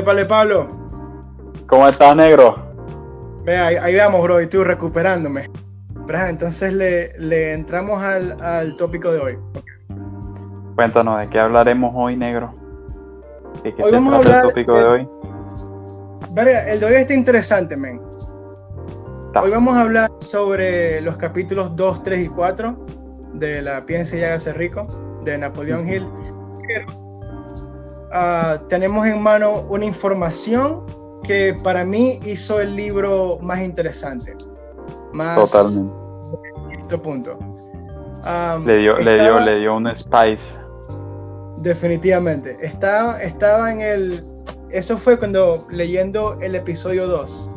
Épale, Pablo. ¿Cómo estás, negro? Ve, ahí vamos, bro, y tú recuperándome. Pero, entonces le entramos al tópico de hoy. Cuéntanos, ¿de qué hablaremos hoy, negro? ¿De qué Hoy se vamos a trata el hablar tópico de hoy? Verga, el de hoy está interesante, men. Ta. Hoy vamos a hablar sobre los capítulos 2, 3 y 4 de la Piense y hágase rico, de Napoleon Hill. Pero tenemos en mano una información que para mí hizo el libro más interesante. Más Totalmente. este punto. Le dio un spice. Definitivamente. Estaba en el... Eso fue cuando, leyendo el episodio 2,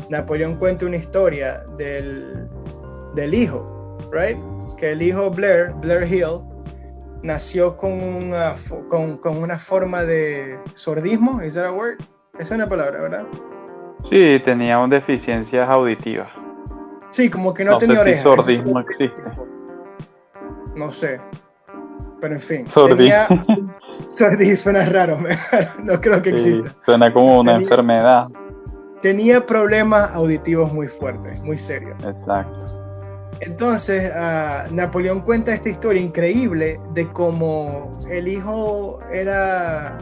Napoleón cuenta una historia del hijo, right? Que el hijo Blair Hill, nació con una forma de sordismo. ¿Is that a word? Esa es una palabra, ¿verdad? Sí, tenía deficiencias auditivas. Sí, como que no tenía sé si orejas. sordismo existe. No sé. Pero en fin. Sordismo. Sordismo suena raro. No creo que Sí, exista. suena como una enfermedad. Tenía problemas auditivos muy fuertes, muy serios. Exacto. Entonces, Napoleón cuenta esta historia increíble de cómo el hijo era...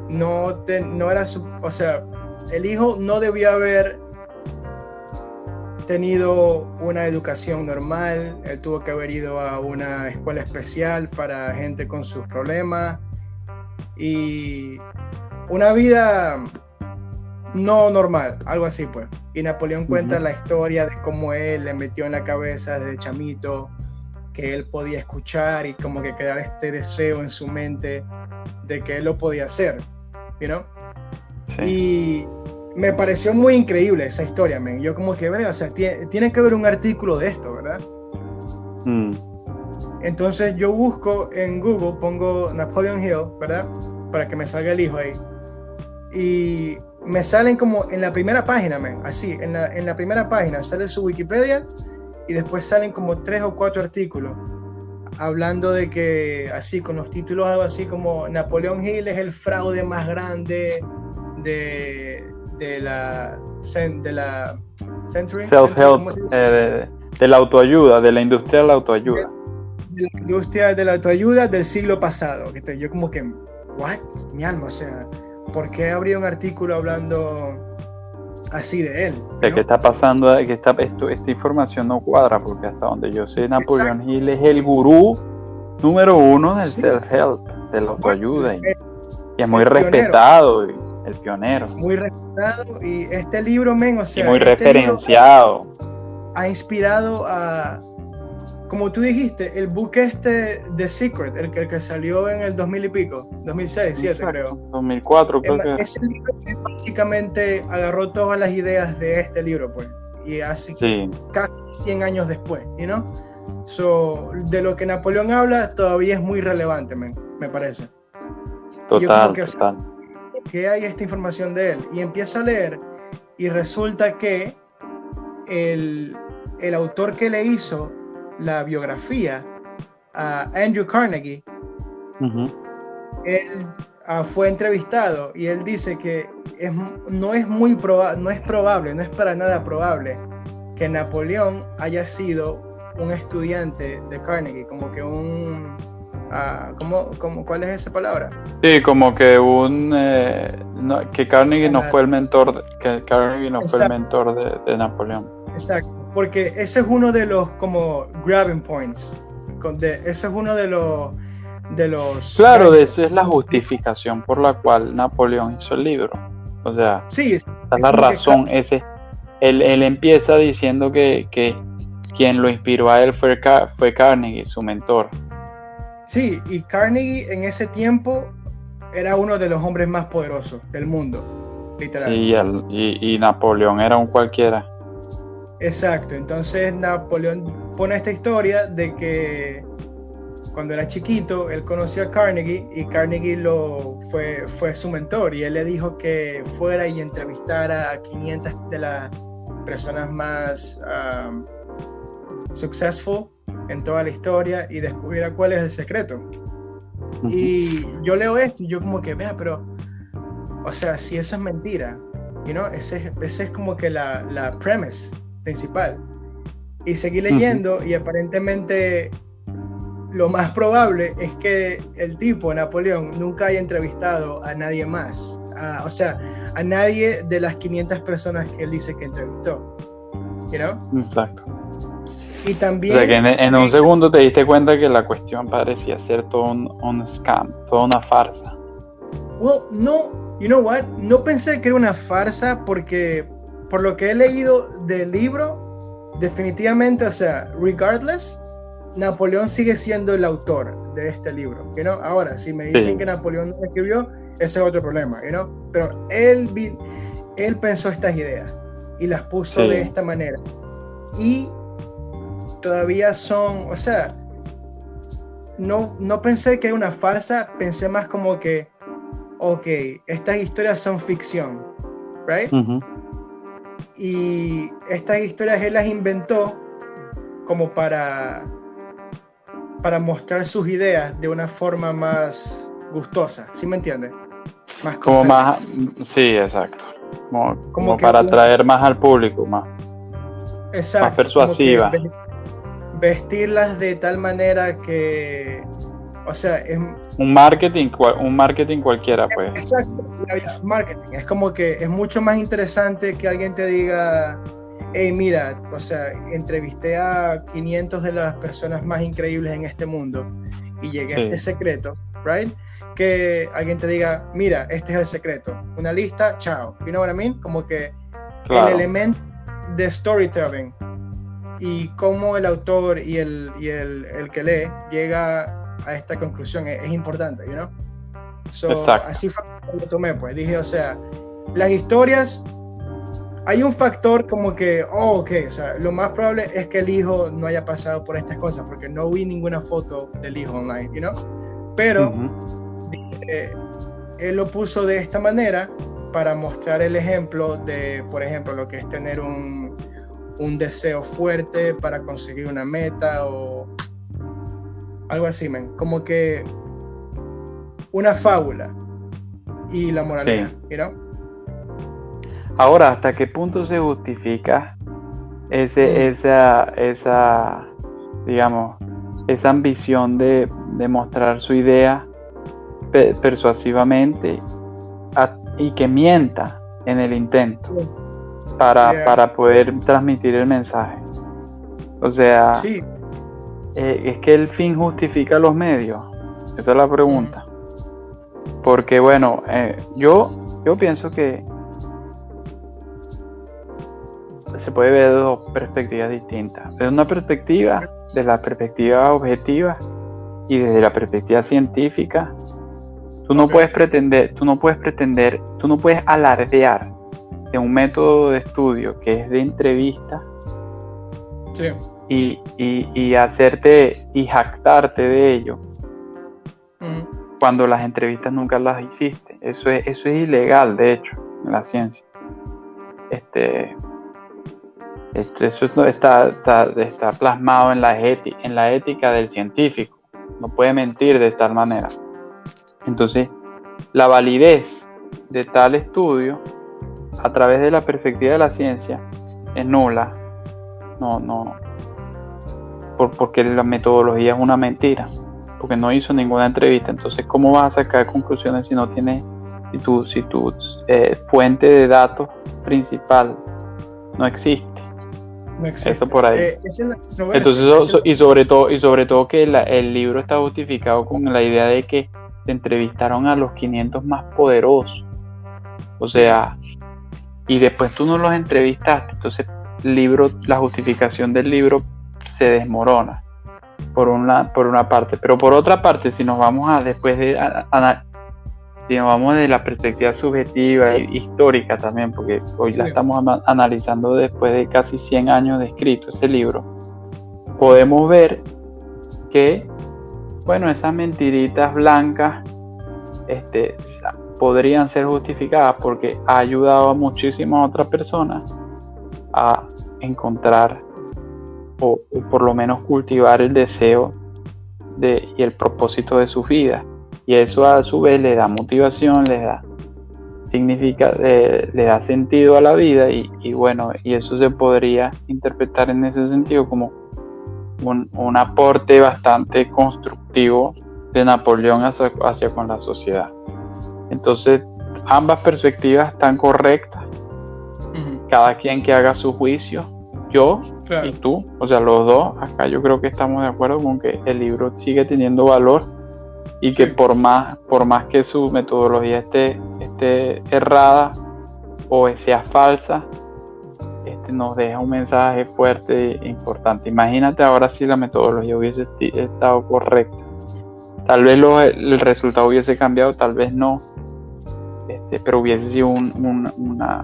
No era su... O sea, el hijo no debió haber tenido una educación normal. Él tuvo que haber ido a una escuela especial para gente con sus problemas y una vida no normal, algo así pues. Y Napoleón cuenta la historia de cómo él le metió en la cabeza desde chamito que él podía escuchar y como que quedar este deseo en su mente de que él lo podía hacer, you know? Sí. Y me pareció muy increíble esa historia, man. Yo como que, o sea, tiene que haber un artículo de esto, ¿verdad? Entonces yo busco en Google, pongo Napoleon Hill, ¿verdad? Para que me salga el hijo ahí. Y me salen como en la primera página, man. Así, en la primera página sale su Wikipedia y después salen como 3 o 4 artículos hablando de que, así, con los títulos, algo así como Napoleon Hill es el fraude más grande de la Century. Self-help, de la autoayuda, de la industria de la autoayuda. De la industria de la autoayuda del siglo pasado. Yo como que, ¿what? Mi alma, o sea, ¿por qué habría un artículo hablando así de él? ¿De qué está pasando? Que esta información no cuadra, porque hasta donde yo sé, Napoleon Hill es el gurú número 1 del self-help, de la autoayuda, y es muy respetado, el pionero. Muy respetado, y este libro, men, o sea, y muy referenciado. Ha inspirado a, como tú dijiste, el book The Secret, el que salió en el 2000 y pico, 2006, 2007 creo. 2004 creo que. Ese libro básicamente agarró todas las ideas de este libro, pues, y así casi 100 años después, you know? So, de lo que Napoleón habla todavía es muy relevante, me parece. Total. Que hay esta información de él, y empiezo a leer y resulta que el autor que le hizo la biografía a Andrew Carnegie, él fue entrevistado y él dice que no es para nada probable que Napoleón haya sido un estudiante de Carnegie, como que ¿cuál es esa palabra? Sí, como que que Carnegie no fue el mentor, fue el mentor de Napoleón. Exacto, porque ese es uno de los como grabbing points. Ese es uno de los Claro, de eso es la justificación por la cual Napoleón hizo el libro. O sea, sí, esa es la razón. Él empieza diciendo que quien lo inspiró a él fue Carnegie, su mentor. Sí, y Carnegie en ese tiempo era uno de los hombres más poderosos del mundo, literal. Sí, y Napoleón era un cualquiera. Exacto, entonces Napoleón pone esta historia de que cuando era chiquito él conoció a Carnegie y Carnegie fue su mentor, y él le dijo que fuera y entrevistara a 500 de las personas más successful en toda la historia y descubriera cuál es el secreto. Y yo leo esto y yo como que, vea, pero o sea, si eso es mentira, ese es como que la premise principal. Y seguí leyendo y aparentemente lo más probable es que el tipo, Napoleón, nunca haya entrevistado a nadie más. O sea, a nadie de las 500 personas que él dice que entrevistó. Exacto. Y también... O sea, que en un segundo te diste cuenta que la cuestión parecía ser todo un scam, toda una farsa. Well, no, you know what? No pensé que era una farsa porque, por lo que he leído del libro, definitivamente, o sea, regardless, Napoleón sigue siendo el autor de este libro, Ahora, si me dicen que Napoleón no lo escribió, ese es otro problema, Pero él pensó estas ideas y las puso de esta manera. Y todavía son, o sea, no pensé que era una farsa, pensé más como que, ok, estas historias son ficción, right? Uh-huh. Y estas historias él las inventó como para mostrar sus ideas de una forma más gustosa, ¿sí me entiendes? Más como más, sí, exacto. Como para atraer más al público, más persuasiva. Vestirlas de tal manera que, o sea, es un marketing cualquiera, pues. Exacto, marketing. Es como que es mucho más interesante que alguien te diga, hey, mira, o sea, entrevisté a 500 de las personas más increíbles en este mundo y llegué a este secreto, right? Que alguien te diga, mira, este es el secreto, una lista, chao. You know what I mean? Como que el elemento de storytelling y cómo el autor y el que lee llega a esta conclusión es importante, Así fue como lo tomé, pues. Dije, o sea, las historias, hay un factor como que, o sea, lo más probable es que el hijo no haya pasado por estas cosas, porque no vi ninguna foto del hijo online, Pero él lo puso de esta manera para mostrar el ejemplo de, por ejemplo, lo que es tener un deseo fuerte para conseguir una meta o algo así, como que una fábula y la moraleja, Ahora, ¿hasta qué punto se justifica esa digamos, esa ambición de mostrar su idea persuasivamente y que mienta en el intento para poder transmitir el mensaje? O sea, es que el fin justifica los medios. Esa es la pregunta. Porque bueno, yo pienso que se puede ver de dos perspectivas distintas. Desde una perspectiva, de la perspectiva objetiva y desde la perspectiva científica, tú no puedes alardear de un método de estudio que es de entrevista y hacerte y jactarte de ello cuando las entrevistas nunca las hiciste. Eso es ilegal, de hecho, en la ciencia. Eso no está plasmado en la ética del científico. No puede mentir de tal manera. Entonces, la validez de tal estudio a través de la perspectiva de la ciencia es nula. Porque la metodología es una mentira, porque no hizo ninguna entrevista. Entonces, ¿cómo vas a sacar conclusiones si no tienes, si tu fuente de datos principal no existe? No existe. Eso por ahí. Entonces, y sobre todo que el libro está justificado con la idea de que se entrevistaron a los 500 más poderosos. O sea, y después tú no los entrevistaste. Entonces, la justificación del libro se desmorona por una parte. Pero por otra parte, si nos vamos si nos vamos de la perspectiva subjetiva e histórica también, porque hoy la estamos analizando después de casi 100 años de escrito ese libro, podemos ver que, bueno, esas mentiritas blancas podrían ser justificadas porque ha ayudado a muchísimas otras personas a encontrar o por lo menos cultivar el deseo y el propósito de sus vidas. Y eso a su vez les da motivación, les significa, le da sentido a la vida y bueno, y eso se podría interpretar en ese sentido como un aporte bastante constructivo de Napoleón hacia con la sociedad. Entonces, ambas perspectivas están correctas. Cada quien que haga su juicio, yo y tú, o sea, los dos, acá yo creo que estamos de acuerdo con que el libro sigue teniendo valor y que por más que su metodología esté errada o sea falsa, nos deja un mensaje fuerte e importante. Imagínate ahora si la metodología hubiese estado correcta. Tal vez el resultado hubiese cambiado, tal vez no, pero hubiese sido una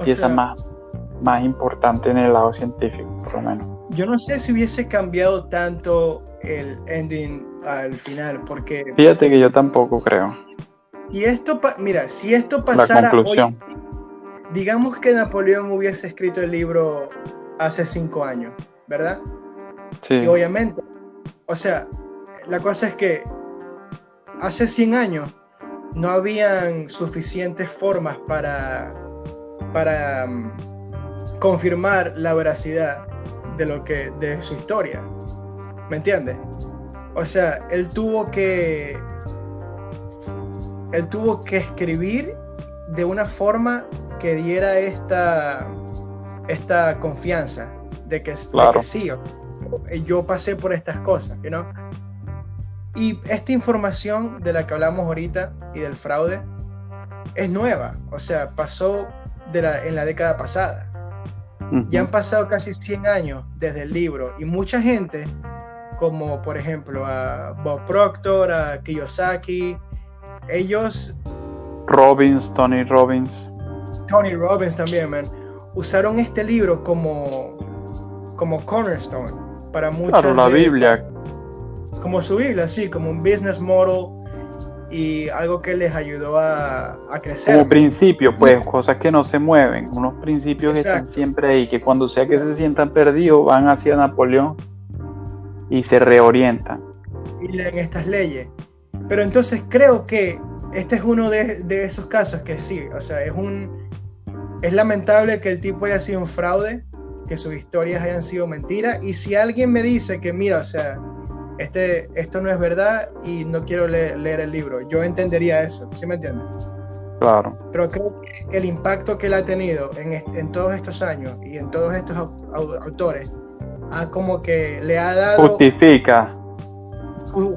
pieza más importante en el lado científico, por lo menos. Yo no sé si hubiese cambiado tanto el ending al final, porque... Fíjate que yo tampoco creo. Y esto, si esto pasara hoy, digamos que Napoleón hubiese escrito el libro hace 5 años, ¿verdad? Sí. Y obviamente, o sea, la cosa es que hace 100 años no habían suficientes formas para confirmar la veracidad de su historia. ¿Me entiendes? O sea, él tuvo que escribir de una forma que diera esta confianza de que sí, yo pasé por estas cosas, ¿no? Y esta información de la que hablamos ahorita y del fraude es nueva, o sea, pasó en la década pasada. Ya han pasado casi 100 años desde el libro y mucha gente, como por ejemplo a Bob Proctor, a Kiyosaki, ellos... Tony Robbins también, man, usaron este libro como cornerstone para muchos. Claro, la Biblia. Como su Biblia, sí, como un business model y algo que les ayudó a crecer. Como principio, pues, cosas que no se mueven, unos principios que están siempre ahí, que cuando sea que se sientan perdidos, van hacia Napoleón y se reorientan. Y leen estas leyes. Pero entonces creo que este es uno de esos casos que sí, o sea, es lamentable que el tipo haya sido un fraude, que sus historias hayan sido mentiras, y si alguien me dice que mira, o sea, esto no es verdad y no quiero leer el libro, yo entendería eso, ¿sí me entiendes? Claro. Pero creo que el impacto que él ha tenido en todos estos años y en todos estos autores, como que le ha dado...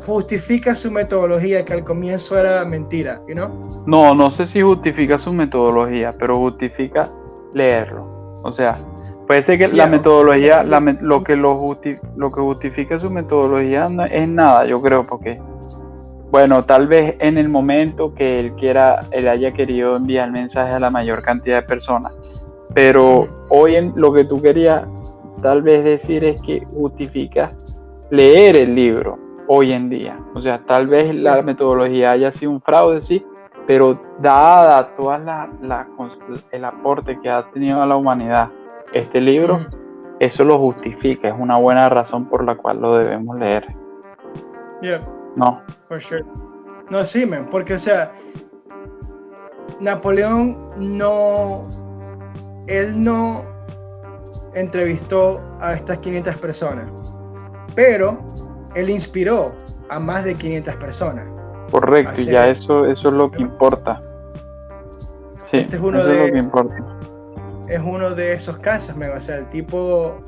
Justifica su metodología, que al comienzo era mentira, ¿no? No sé si justifica su metodología, pero justifica leerlo. O sea, puede ser que la metodología, lo que justifica su metodología no es nada, yo creo, porque, bueno, tal vez en el momento que él haya querido enviar el mensaje a la mayor cantidad de personas, pero hoy lo que tú querías tal vez decir es que justifica leer el libro hoy en día. O sea, tal vez la metodología haya sido un fraude, sí, pero dada toda el aporte que ha tenido a la humanidad este libro, eso lo justifica, es una buena razón por la cual lo debemos leer. Yeah. No. For sure. No, sí, man, porque, o sea, Napoleón él no entrevistó a estas 500 personas, pero él inspiró a más de 500 personas. Correcto, y ya eso es lo que importa. Sí, es lo que importa. Es uno de esos casos, o sea, el tipo,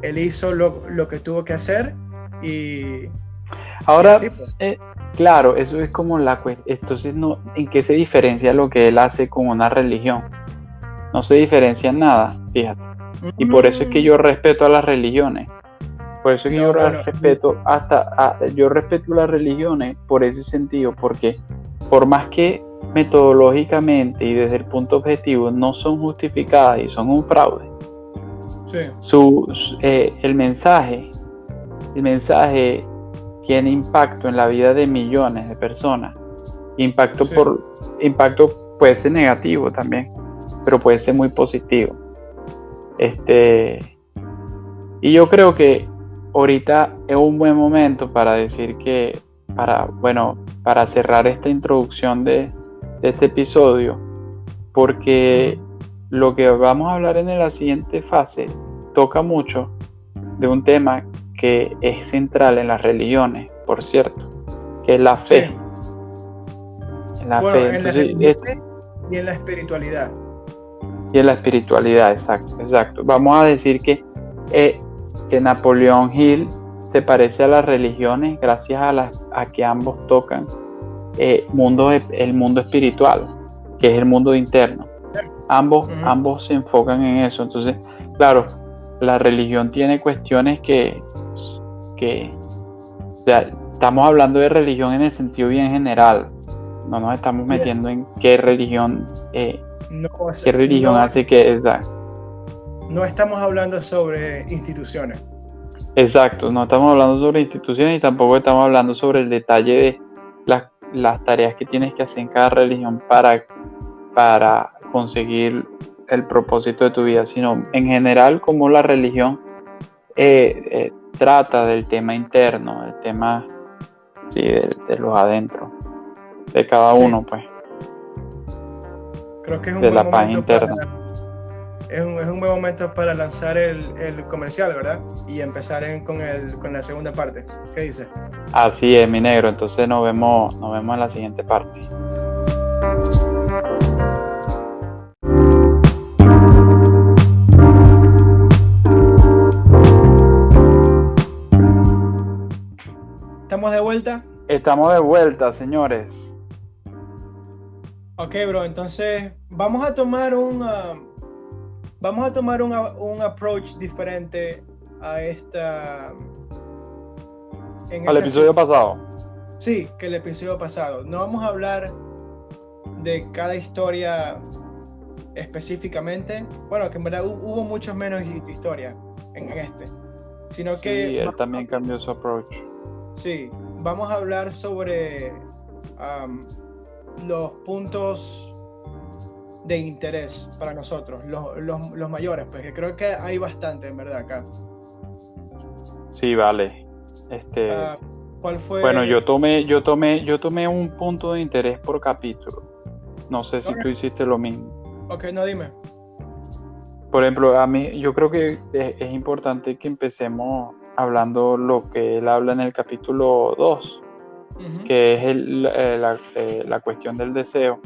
él hizo lo que tuvo que hacer y... Ahora, y así, pues. Claro, eso es como la cuestión. Entonces, ¿en qué se diferencia lo que él hace con una religión? No se diferencia en nada, fíjate. Y por eso es que yo respeto a las religiones. Por eso es que yo respeto las religiones por ese sentido, porque por más que metodológicamente y desde el punto objetivo no son justificadas y son un fraude, el mensaje tiene impacto en la vida de millones de personas. Impacto puede ser negativo también, pero puede ser muy positivo. Y yo creo que ahorita es un buen momento para decir para cerrar esta introducción de este episodio, porque lo que vamos a hablar en la siguiente fase toca mucho de un tema que es central en las religiones, por cierto, que es la fe. Sí. La Bueno, fe. en la Entonces, religión y en la espiritualidad. y en la espiritualidad, exacto. Vamos a decir que Napoleón Hill se parece a las religiones gracias a que ambos tocan el mundo espiritual, que es el mundo interno. Ambos se enfocan en eso. Entonces, claro, la religión tiene cuestiones que o sea, estamos hablando de religión en el sentido bien general. No nos estamos metiendo en qué religión hace que exacto. No estamos hablando sobre instituciones. Exacto, no estamos hablando sobre instituciones y tampoco estamos hablando sobre el detalle de las tareas que tienes que hacer en cada religión para conseguir el propósito de tu vida, sino en general cómo la religión trata del tema interno, del tema de los adentro, de cada uno, pues. Creo que es un de buen la paz momento interna. Es un buen momento para lanzar el comercial, ¿verdad? Y empezar con la segunda parte. ¿Qué dices? Así es, mi negro. Entonces nos vemos en la siguiente parte. ¿Estamos de vuelta? Estamos de vuelta, señores. Ok, bro. Entonces vamos a tomar un approach diferente a esta. Al episodio pasado. Sí, que el episodio pasado. No vamos a hablar de cada historia específicamente. Bueno, que en verdad hubo muchos menos historias en este. Sino sí, que él también cambió su approach. Sí, vamos a hablar sobre los puntos de interés para nosotros, los mayores, pues que creo que hay bastante en verdad acá. Sí, vale. ¿Cuál fue? Bueno, yo tomé un punto de interés por capítulo. No sé si tú hiciste lo mismo. Ok, no, dime. Por ejemplo, a mí yo creo que es importante que empecemos hablando lo que él habla en el capítulo 2, que es la cuestión del deseo.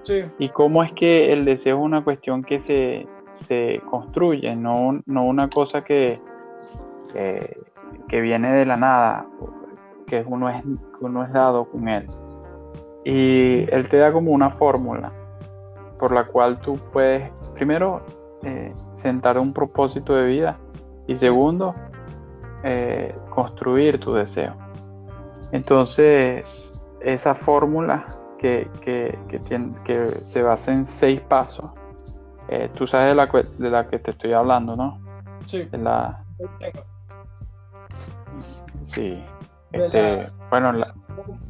Sí. Y cómo es que el deseo es una cuestión que se construye, no una cosa que viene de la nada, que uno es dado con él. Y él te da como una fórmula por la cual tú puedes, primero, sentar un propósito de vida y segundo, construir tu deseo. Entonces, esa fórmula que se basa en 6 pasos, tú sabes de la que te estoy hablando, ¿no? Sí. Sí.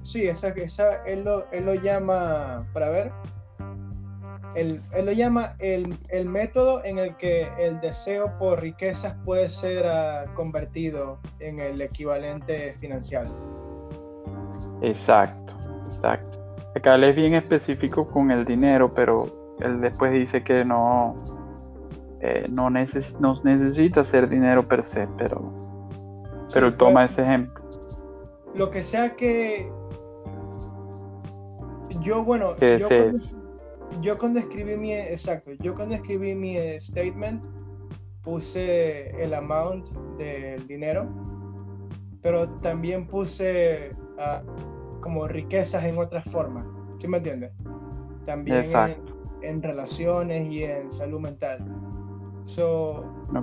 Sí, esa él lo llama, para ver, él lo llama el método en el que el deseo por riquezas puede ser convertido en el equivalente financiero. Exacto. Acá él es bien específico con el dinero, pero él después dice que no necesita ser dinero per se, pero él toma ese ejemplo. Lo que sea que yo cuando escribí mi statement puse el amount del dinero, pero también puse como riquezas en otras formas, ¿sí me entiendes? También en relaciones y en salud mental.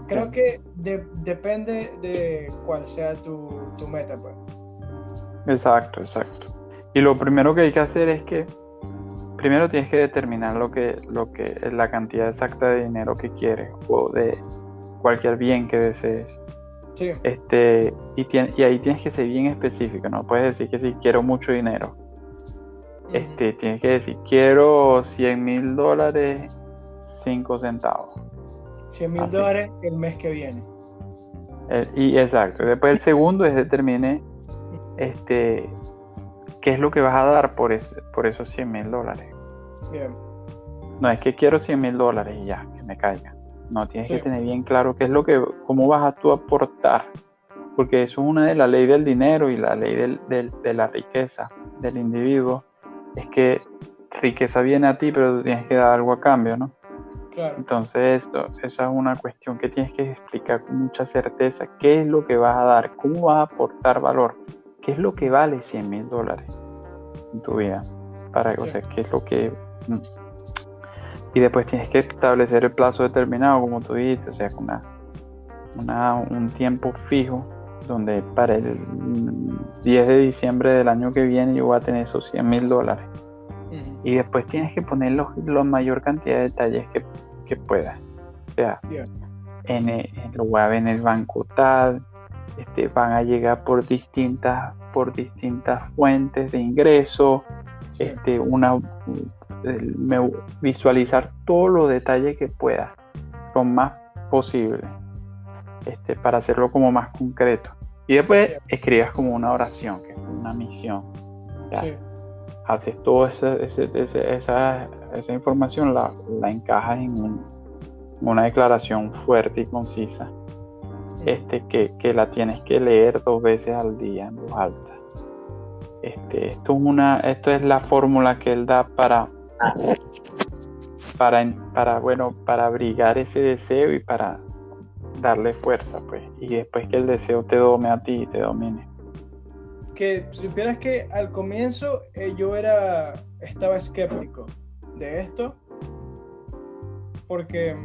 Creo que depende de cuál sea tu meta, pues. Exacto. Y lo primero que hay que hacer es que primero tienes que determinar lo que es la cantidad exacta de dinero que quieres o de cualquier bien que desees. Sí. Y ahí tienes que ser bien específico, no puedes decir que si quiero mucho dinero. Tienes que decir quiero $100,000, 5 centavos. $100,000 el mes que viene. Y exacto. Después el segundo es determine qué es lo que vas a dar por esos $100,000. Bien. No es que quiero $100,000 y ya, que me caiga. No, tienes Sí. que tener bien claro qué es cómo vas a tú aportar. Porque eso es una de las leyes del dinero y la ley de la riqueza del individuo. Es que riqueza viene a ti, pero tú tienes que dar algo a cambio, ¿no? Claro. Entonces, esa es una cuestión que tienes que explicar con mucha certeza. ¿Qué es lo que vas a dar? ¿Cómo vas a aportar valor? ¿Qué es lo que vale $100,000 en tu vida? O sea, ¿qué es lo que... Y después tienes que establecer el plazo determinado, como tú dijiste, o sea, con un tiempo fijo, donde para el 10 de diciembre del año que viene yo voy a tener esos $100,000. Y después tienes que poner la mayor cantidad de detalles que puedas. O sea, lo voy a ver en el banco tal, van a llegar por distintas fuentes de ingreso, visualizar todos los detalles que puedas, lo más posible, para hacerlo como más concreto. Y después escribas como una oración, que es una misión. ¿Ya? Haces toda esa información, la encajas en una declaración fuerte y concisa, que la tienes que leer 2 veces al día en voz alta. Esto es la fórmula que él da para abrigar ese deseo y para darle fuerza, pues, y después que el deseo te dome a ti y te domine. Que supieras que al comienzo yo estaba escéptico de esto, porque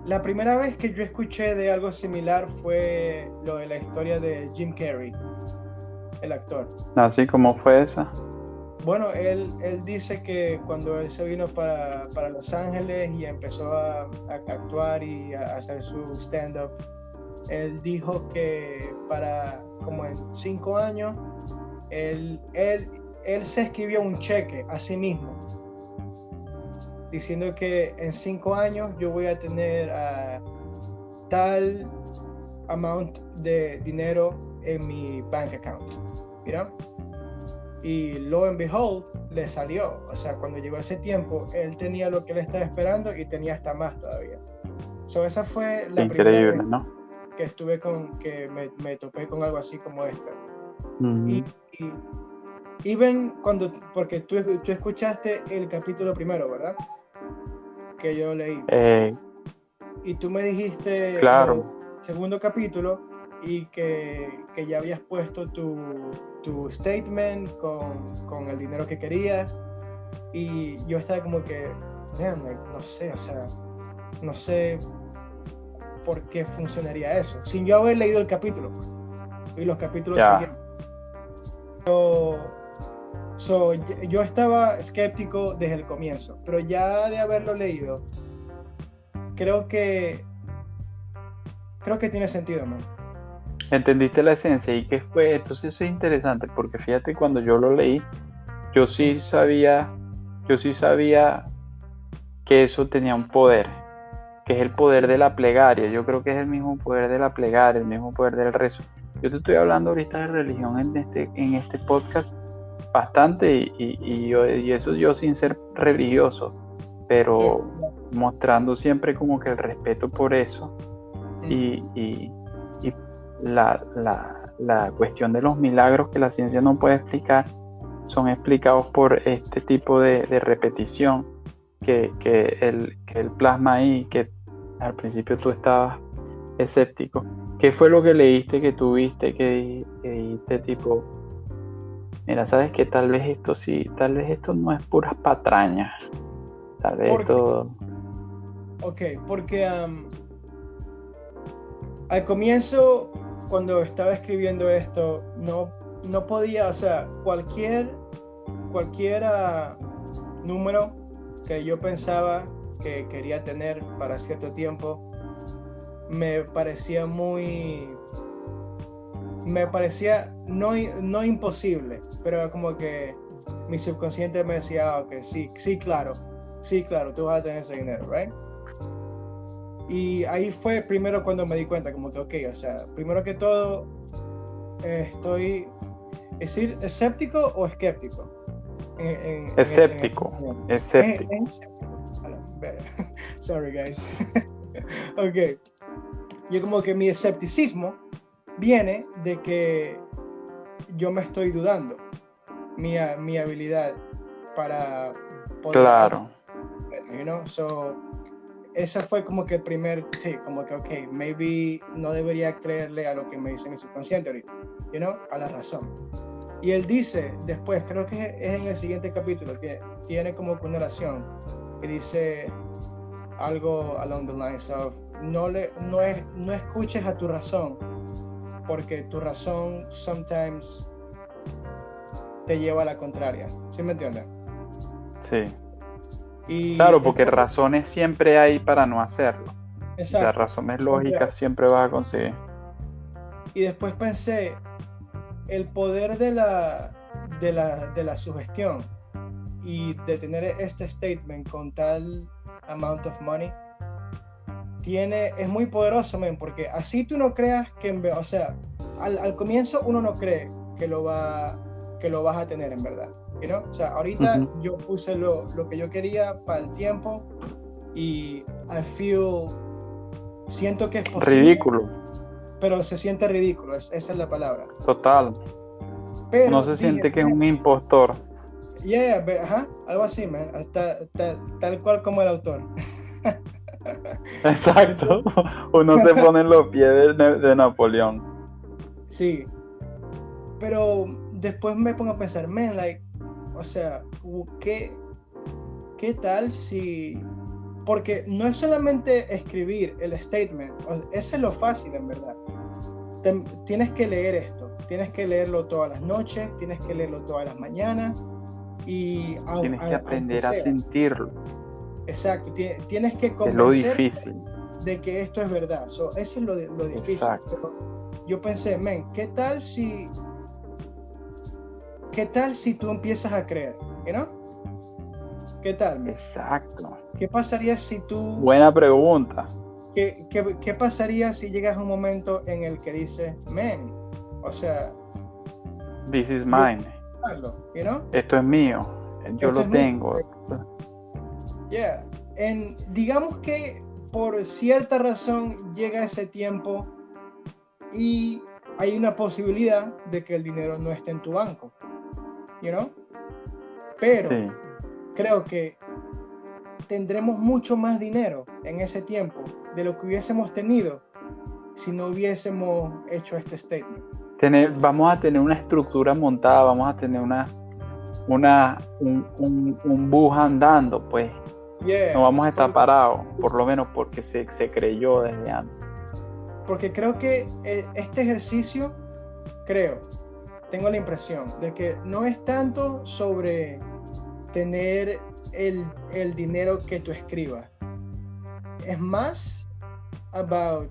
la primera vez que yo escuché de algo similar fue lo de la historia de Jim Carrey, el actor. ¿Así como fue esa? Bueno, él dice que cuando él se vino para Los Ángeles y empezó a actuar y a hacer su stand-up, él dijo que como en 5 años, él se escribió un cheque a sí mismo, diciendo que en 5 años yo voy a tener tal amount de dinero en mi bank account, ¿mira? Y lo and behold, le salió. O sea, cuando llegó ese tiempo, él tenía lo que él estaba esperando y tenía hasta más todavía. Esa fue la primera vez, ¿no?, que estuve que me topé con algo así como esto. Y even porque tú escuchaste el capítulo primero, ¿verdad? Que yo leí. Y tú me dijiste claro, el segundo capítulo y que ya habías puesto tu statement con el dinero que querías, y yo estaba como que, no sé, o sea, no sé por qué funcionaría eso, sin yo haber leído el capítulo y los capítulos siguientes. Yo estaba escéptico desde el comienzo, pero ya de haberlo leído, creo que tiene sentido, man. Entendiste la esencia. ¿Y qué fue? Entonces eso es interesante, porque fíjate, cuando yo lo leí, yo sí sabía que eso tenía un poder, que es el poder de la plegaria. Yo creo que es el mismo poder de la plegaria, el mismo poder del rezo. Yo te estoy hablando ahorita de religión en este podcast bastante, y eso yo sin ser religioso, pero mostrando siempre como que el respeto por eso, y la cuestión de los milagros que la ciencia no puede explicar son explicados por este tipo de repetición que él plasma ahí, que al principio tú estabas escéptico. ¿Qué fue lo que leíste, que tuviste, que dijiste tipo, mira, sabes que tal vez esto no es puras patrañas, tal vez esto... Porque al comienzo, cuando estaba escribiendo esto, no podía, o sea, cualquier número que yo pensaba que quería tener para cierto tiempo, me parecía no imposible, pero como que mi subconsciente me decía, ok, sí, claro, tú vas a tener ese dinero, right? Y ahí fue primero cuando me di cuenta, como que, ok, o sea, primero que todo, estoy, es decir, escéptico o escéptico Escéptico. Escéptico. Sorry, guys. Ok. Yo como que mi escepticismo viene de que yo me estoy dudando mi habilidad para poder... Claro. You know? So, ese fue como que el primer tip, como que, ok, maybe no debería creerle a lo que me dice mi subconsciente ahorita, you know? A la razón. Y él dice después, creo que es en el siguiente capítulo, que tiene como que una oración que dice algo along the lines of no escuches a tu razón, porque tu razón sometimes te lleva a la contraria. ¿Sí me entiendes? Sí. Y claro, porque razones siempre hay para no hacerlo. Exacto. Las razones lógicas siempre vas a conseguir. Y después pensé, el poder de la sugestión y de tener este statement con tal amount of money es muy poderoso, man, porque así tú no creas que, o sea, al comienzo uno no cree que lo vas a tener en verdad, you know? O sea, ahorita yo puse lo que yo quería para el tiempo y siento que es posible. Ridículo. Pero se siente ridículo, esa es la palabra. Total. Pero no se siente que es un impostor. Ajá, algo así, man. Tal cual como el autor. Exacto. Uno se pone en los pies de Napoleón. Sí. Pero después me pongo a pensar, man, like, o sea, ¿qué tal si... Porque no es solamente escribir el statement, eso es lo fácil en verdad. Tienes que leer esto, tienes que leerlo todas las noches, tienes que leerlo todas las mañanas y tienes que aprender a sentirlo. Exacto, tienes que convencer de que esto es verdad. Eso es lo difícil. Pero yo pensé, ¿qué tal si tú empiezas a creer? ¿No? ¿Qué tal? Exacto. ¿Qué pasaría si tú... Buena pregunta. ¿Qué pasaría si llegas a un momento en el que dices, o sea... This is mine. You know? Esto es mío. Yo lo tengo. Yeah. Digamos que por cierta razón llega ese tiempo y hay una posibilidad de que el dinero no esté en tu banco. You know? Pero... Sí. Creo que tendremos mucho más dinero en ese tiempo de lo que hubiésemos tenido si no hubiésemos hecho este statement. Vamos a tener una estructura montada, vamos a tener un bus andando, pues. Yeah. No vamos a estar parados, por lo menos porque se creyó desde antes. Porque creo que este ejercicio, tengo la impresión de que no es tanto sobre tener el dinero que tú escribas. Es más about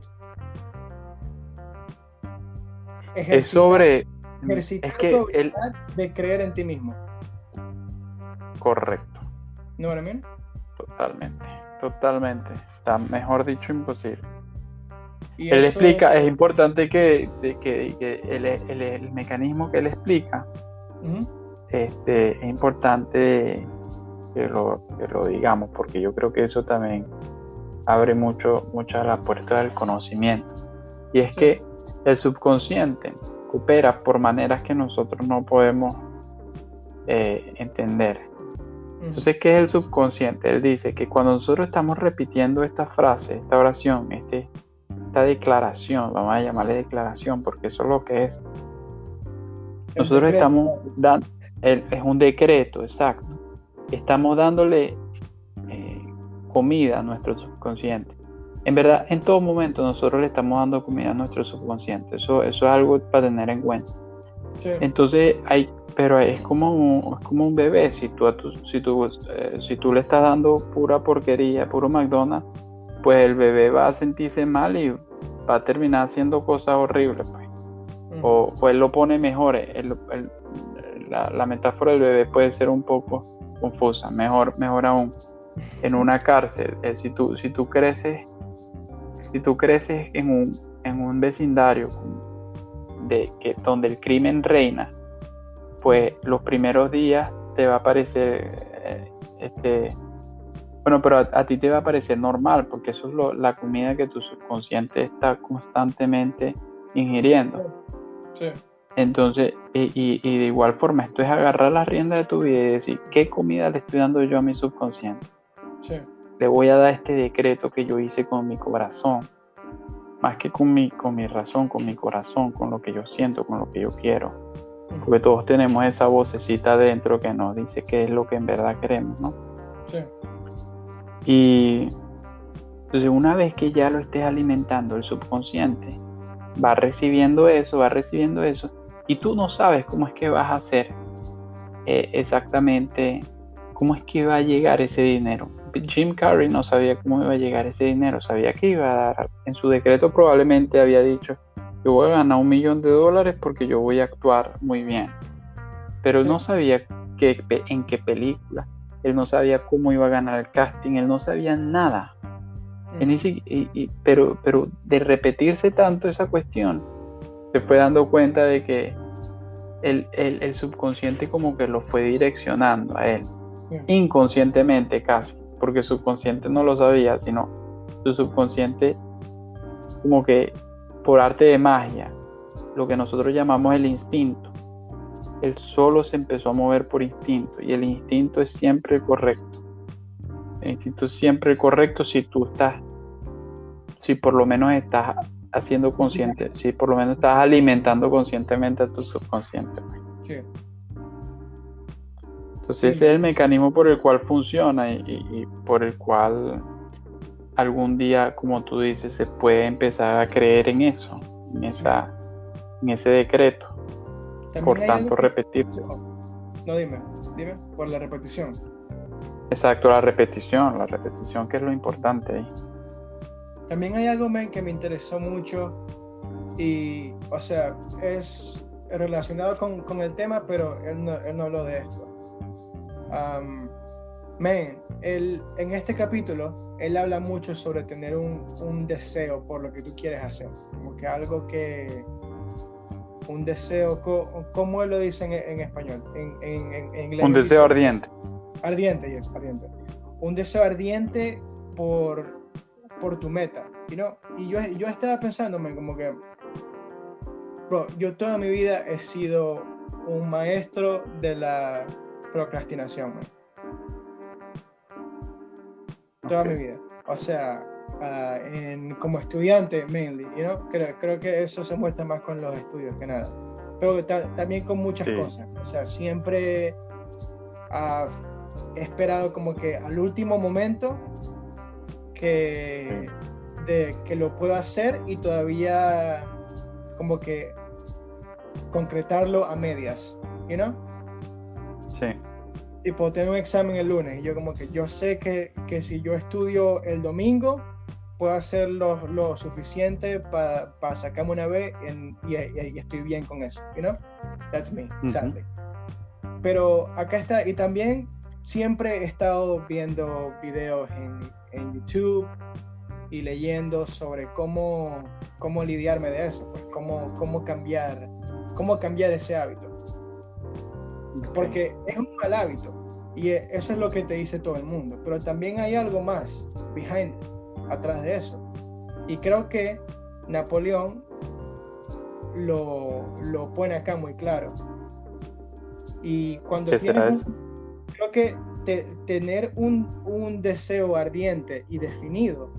ejercitar tu habilidad de creer en ti mismo. Correcto. ¿No what I mean? Totalmente. Está mejor dicho imposible. Él explica, es importante que el mecanismo que él explica, es importante que lo digamos, porque yo creo que eso también abre muchas las puertas del conocimiento. Y es que el subconsciente opera por maneras que nosotros no podemos entender. Entonces, ¿qué es el subconsciente? Él dice que cuando nosotros estamos repitiendo esta frase, esta oración, esta declaración, vamos a llamarle declaración porque eso es lo que es. Nosotros estamos dando, es un decreto, exacto. Estamos dándole comida a nuestro subconsciente. En verdad, en todo momento nosotros le estamos dando comida a nuestro subconsciente. Eso es algo para tener en cuenta. Sí. Entonces, pero es como un bebé. Si tú le estás dando pura porquería, puro McDonald's, pues el bebé va a sentirse mal y va a terminar haciendo cosas horribles, pues. O él lo pone mejor. La metáfora del bebé puede ser un poco confusa. Mejor aún, en una cárcel, si tú creces en un vecindario donde el crimen reina, pues los primeros días te va a parecer, bueno, pero a ti te va a parecer normal, porque eso es la comida que tu subconsciente está constantemente ingiriendo. Sí. Entonces, y de igual forma, esto es agarrar las riendas de tu vida y decir, ¿qué comida le estoy dando yo a mi subconsciente? Sí. Le voy a dar este decreto que yo hice con mi corazón, más que con mi razón, con mi corazón, con lo que yo siento, con lo que yo quiero. Porque todos tenemos esa vocecita dentro que nos dice qué es lo que en verdad queremos, ¿no? Sí. Y entonces una vez que ya lo estés alimentando, el subconsciente va recibiendo eso, y tú no sabes cómo es que vas a hacer exactamente, cómo es que va a llegar ese dinero. Jim Carrey no sabía cómo iba a llegar ese dinero, sabía que iba a dar, en su decreto probablemente había dicho, yo voy a ganar $1 millón porque yo voy a actuar muy bien, pero él no sabía en qué película, él no sabía cómo iba a ganar el casting, él no sabía nada. Pero de repetirse tanto esa cuestión, se fue dando cuenta de que el subconsciente como que lo fue direccionando a él, inconscientemente casi, porque el subconsciente no lo sabía, sino su subconsciente como que por arte de magia, lo que nosotros llamamos el instinto, él solo se empezó a mover por instinto, y el instinto es siempre el correcto. El instinto es siempre el correcto si por lo menos estás haciendo consciente, si por lo menos estás alimentando conscientemente a tu subconsciente. Sí. Entonces ese es el mecanismo por el cual funciona y por el cual algún día, como tú dices, se puede empezar a creer en eso, en ese decreto, por tanto repetirse. No, dime, por la repetición. Exacto, la repetición que es lo importante ahí. También hay algo, que me interesó mucho y, o sea, es relacionado con el tema, pero él no habló de esto. En este capítulo, él habla mucho sobre tener un deseo por lo que tú quieres hacer, como que algo que, un deseo, ¿cómo él lo dice en español? En inglés. Un deseo ardiente. Ardiente. Un deseo ardiente por tu meta, y yo estaba pensando, como que, bro, yo toda mi vida he sido un maestro de la procrastinación, toda mi vida, o sea, como estudiante mainly, creo que eso se muestra más con los estudios que nada, pero también con muchas cosas, o sea, siempre he esperado como que al último momento que lo puedo hacer y todavía como que concretarlo a medias, Sí. Y puedo tener un examen el lunes y yo como que yo sé que si yo estudio el domingo puedo hacer lo suficiente para sacarme una B y estoy bien con eso, That's me, sadly. Pero acá está, y también siempre he estado viendo videos en YouTube y leyendo sobre cómo lidiarme de eso, pues, cómo cambiar ese hábito. Porque es un mal hábito y eso es lo que te dice todo el mundo, pero también hay algo más atrás de eso. Y creo que Napoleón lo pone acá muy claro. Y cuando tienes creo que tener un deseo ardiente y definido,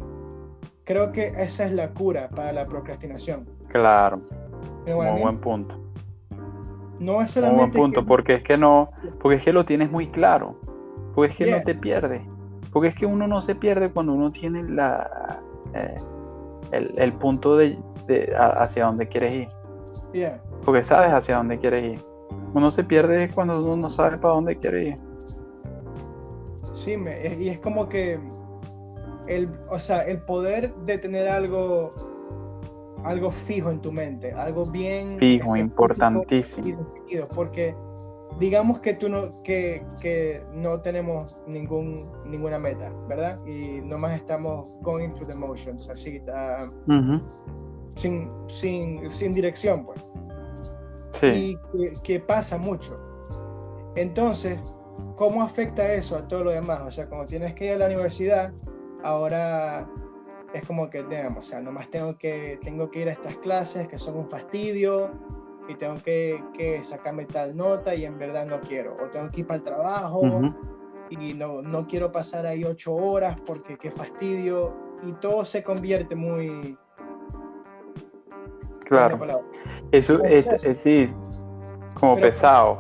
creo que esa es la cura para la procrastinación. Claro, muy buen punto. No es solamente muy buen punto, porque es que lo tienes muy claro, porque es que no te pierdes, porque es que uno no se pierde cuando uno tiene el punto de hacia dónde quieres ir, porque sabes hacia dónde quieres ir. Uno se pierde cuando uno no sabe para dónde quiere ir. Sí, y es como que el poder de tener algo fijo en tu mente, algo bien fijo, importantísimo. Y definido, porque digamos que que no tenemos ninguna meta, ¿verdad? Y nomás estamos going through the motions, así, sin dirección, pues. Sí. Y que pasa mucho. Entonces, ¿cómo afecta eso a todo lo demás? O sea, cuando tienes que ir a la universidad, ahora es como que, digamos, o sea, nomás tengo que ir a estas clases que son un fastidio y tengo que sacarme tal nota y en verdad no quiero. O tengo que ir para el trabajo y no quiero pasar ahí 8 horas porque qué fastidio. Y todo se convierte muy... Claro. Eso sí, como pesado.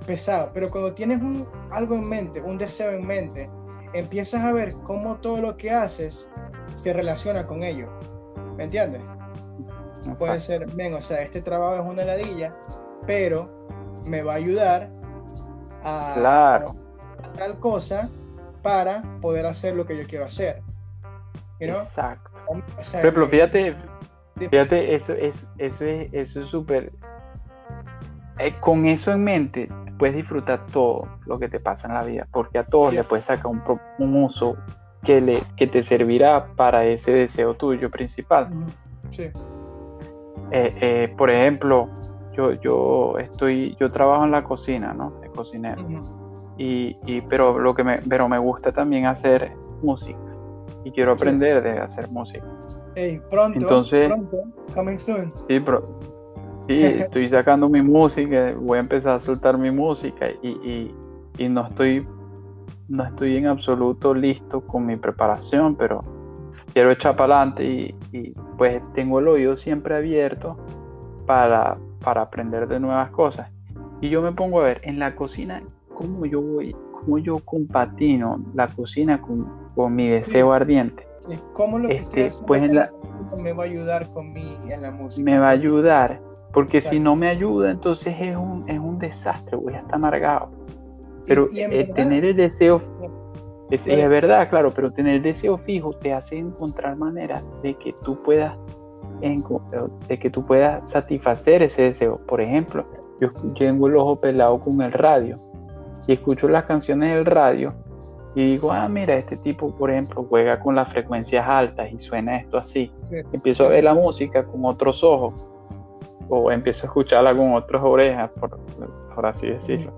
Pesado, pero cuando tienes algo en mente, un deseo en mente, empiezas a ver cómo todo lo que haces se relaciona con ello. ¿Me entiendes? Exacto. Puede ser, o sea, este trabajo es una ladilla, pero me va a ayudar a tal cosa para poder hacer lo que yo quiero hacer. Exacto. O sea, pero fíjate, eso es súper. Con eso en mente, puedes disfrutar todo lo que te pasa en la vida, porque a todos le puedes sacar un uso que te servirá para ese deseo tuyo principal. Sí. Por ejemplo, yo trabajo en la cocina, ¿no? De cocinero. Pero me gusta también hacer música y quiero aprender de hacer música. Pronto, coming soon. Sí, estoy sacando mi música, voy a empezar a soltar mi música y no estoy en absoluto listo con mi preparación, pero quiero echar para adelante y pues tengo el oído siempre abierto para aprender de nuevas cosas. Y yo me pongo a ver en la cocina cómo yo compagino la cocina con mi deseo ardiente. Sí, cómo lo que estoy haciendo pues me va a ayudar en la música. Me va a ayudar, porque si no me ayuda, entonces es un desastre, voy a estar amargado. Pero tener el deseo, es verdad, claro, pero tener el deseo fijo te hace encontrar maneras de que tú puedas satisfacer ese deseo. Por ejemplo, yo tengo el ojo pelado con el radio y escucho las canciones del radio y digo, mira, este tipo, por ejemplo, juega con las frecuencias altas y suena esto así. Empiezo a ver la música con otros ojos o empiezo a escucharla con otras orejas, por así decirlo.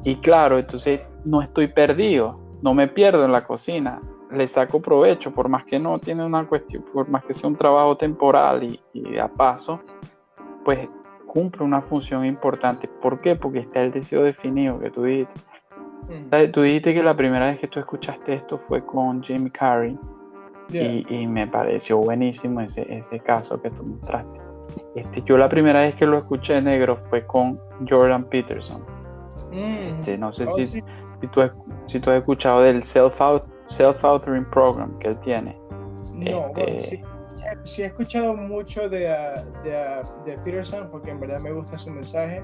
Y claro, entonces no estoy perdido, no me pierdo en la cocina, le saco provecho, por más que no tiene una cuestión, por más que sea un trabajo temporal y a paso, pues cumple una función importante. ¿Por qué? Porque está el deseo definido que tú dijiste. Tú dijiste que la primera vez que tú escuchaste esto fue con Jim Carrey. Y me pareció buenísimo ese caso que tú mostraste. Yo la primera vez que lo escuché negro fue con Jordan Peterson. No sé si tú has escuchado del Self-Authoring Program que él tiene. No, bueno, sí he escuchado mucho de Peterson porque en verdad me gusta su mensaje,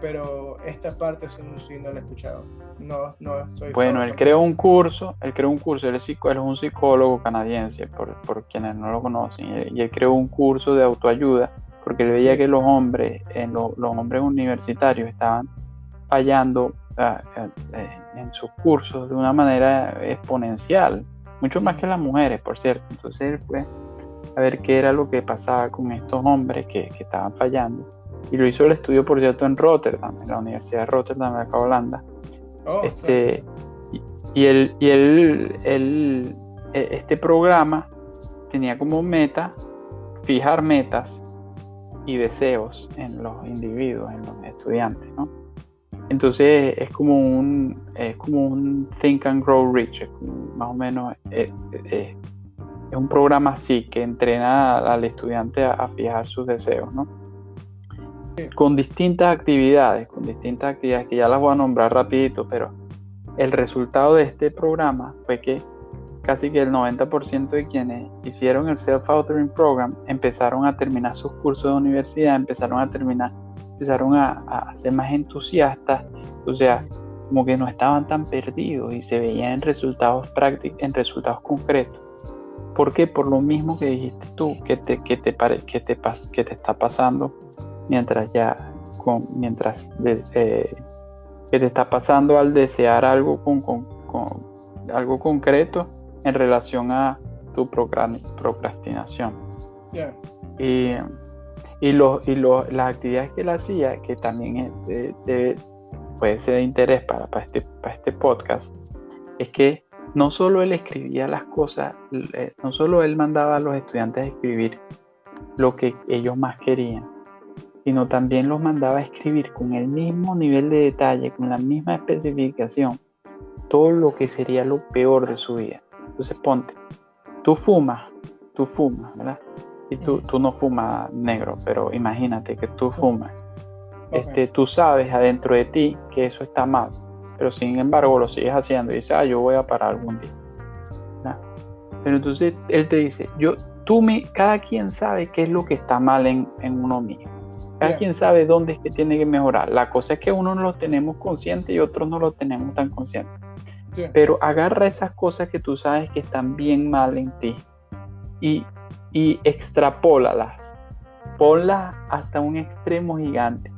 pero esta parte sí no la he escuchado. No soy bueno, él creó un curso, él es un psicólogo canadiense, por quienes no lo conocen, y él creó un curso de autoayuda porque él veía que los hombres universitarios estaban fallando en sus cursos de una manera exponencial, mucho más que las mujeres, por cierto. Entonces él fue a ver qué era lo que pasaba con estos hombres que estaban fallando, y lo hizo el estudio, por cierto, en Rotterdam, en la Universidad de Rotterdam, de acá Holanda. Este programa tenía como meta fijar metas y deseos en los individuos, en los estudiantes, ¿no? Entonces es como un Think and Grow Rich, más o menos es un programa así que entrena al estudiante a fijar sus deseos, ¿no? Con distintas actividades que ya las voy a nombrar rapidito, pero el resultado de este programa fue que casi que el 90% de quienes hicieron el Self-Authoring Program empezaron a terminar sus cursos de universidad, empezaron a ser más entusiastas, o sea, como que no estaban tan perdidos y se veían en resultados prácticos, en resultados concretos. ¿Por qué? Por lo mismo que dijiste tú, que te está pasando que te está pasando al desear algo con algo concreto en relación a tu procrastinación. Las actividades que él hacía, que también puede ser de interés para este podcast, es que no solo él escribía las cosas, no solo él mandaba a los estudiantes a escribir lo que ellos más querían, sino también los mandaba a escribir con el mismo nivel de detalle, con la misma especificación, todo lo que sería lo peor de su vida. Entonces ponte, tú fumas, ¿verdad? Y tú no fumas negro, pero imagínate que tú fumas. Tú sabes adentro de ti que eso está mal, pero sin embargo lo sigues haciendo y dices, yo voy a parar algún día, ¿no? Pero entonces él te dice, cada quien sabe qué es lo que está mal en uno mismo, cada quien sabe dónde es que tiene que mejorar. La cosa es que uno no lo tenemos consciente y otros no lo tenemos tan consciente. Pero agarra esas cosas que tú sabes que están bien mal en ti y extrapólalas, ponlas hasta un extremo gigante.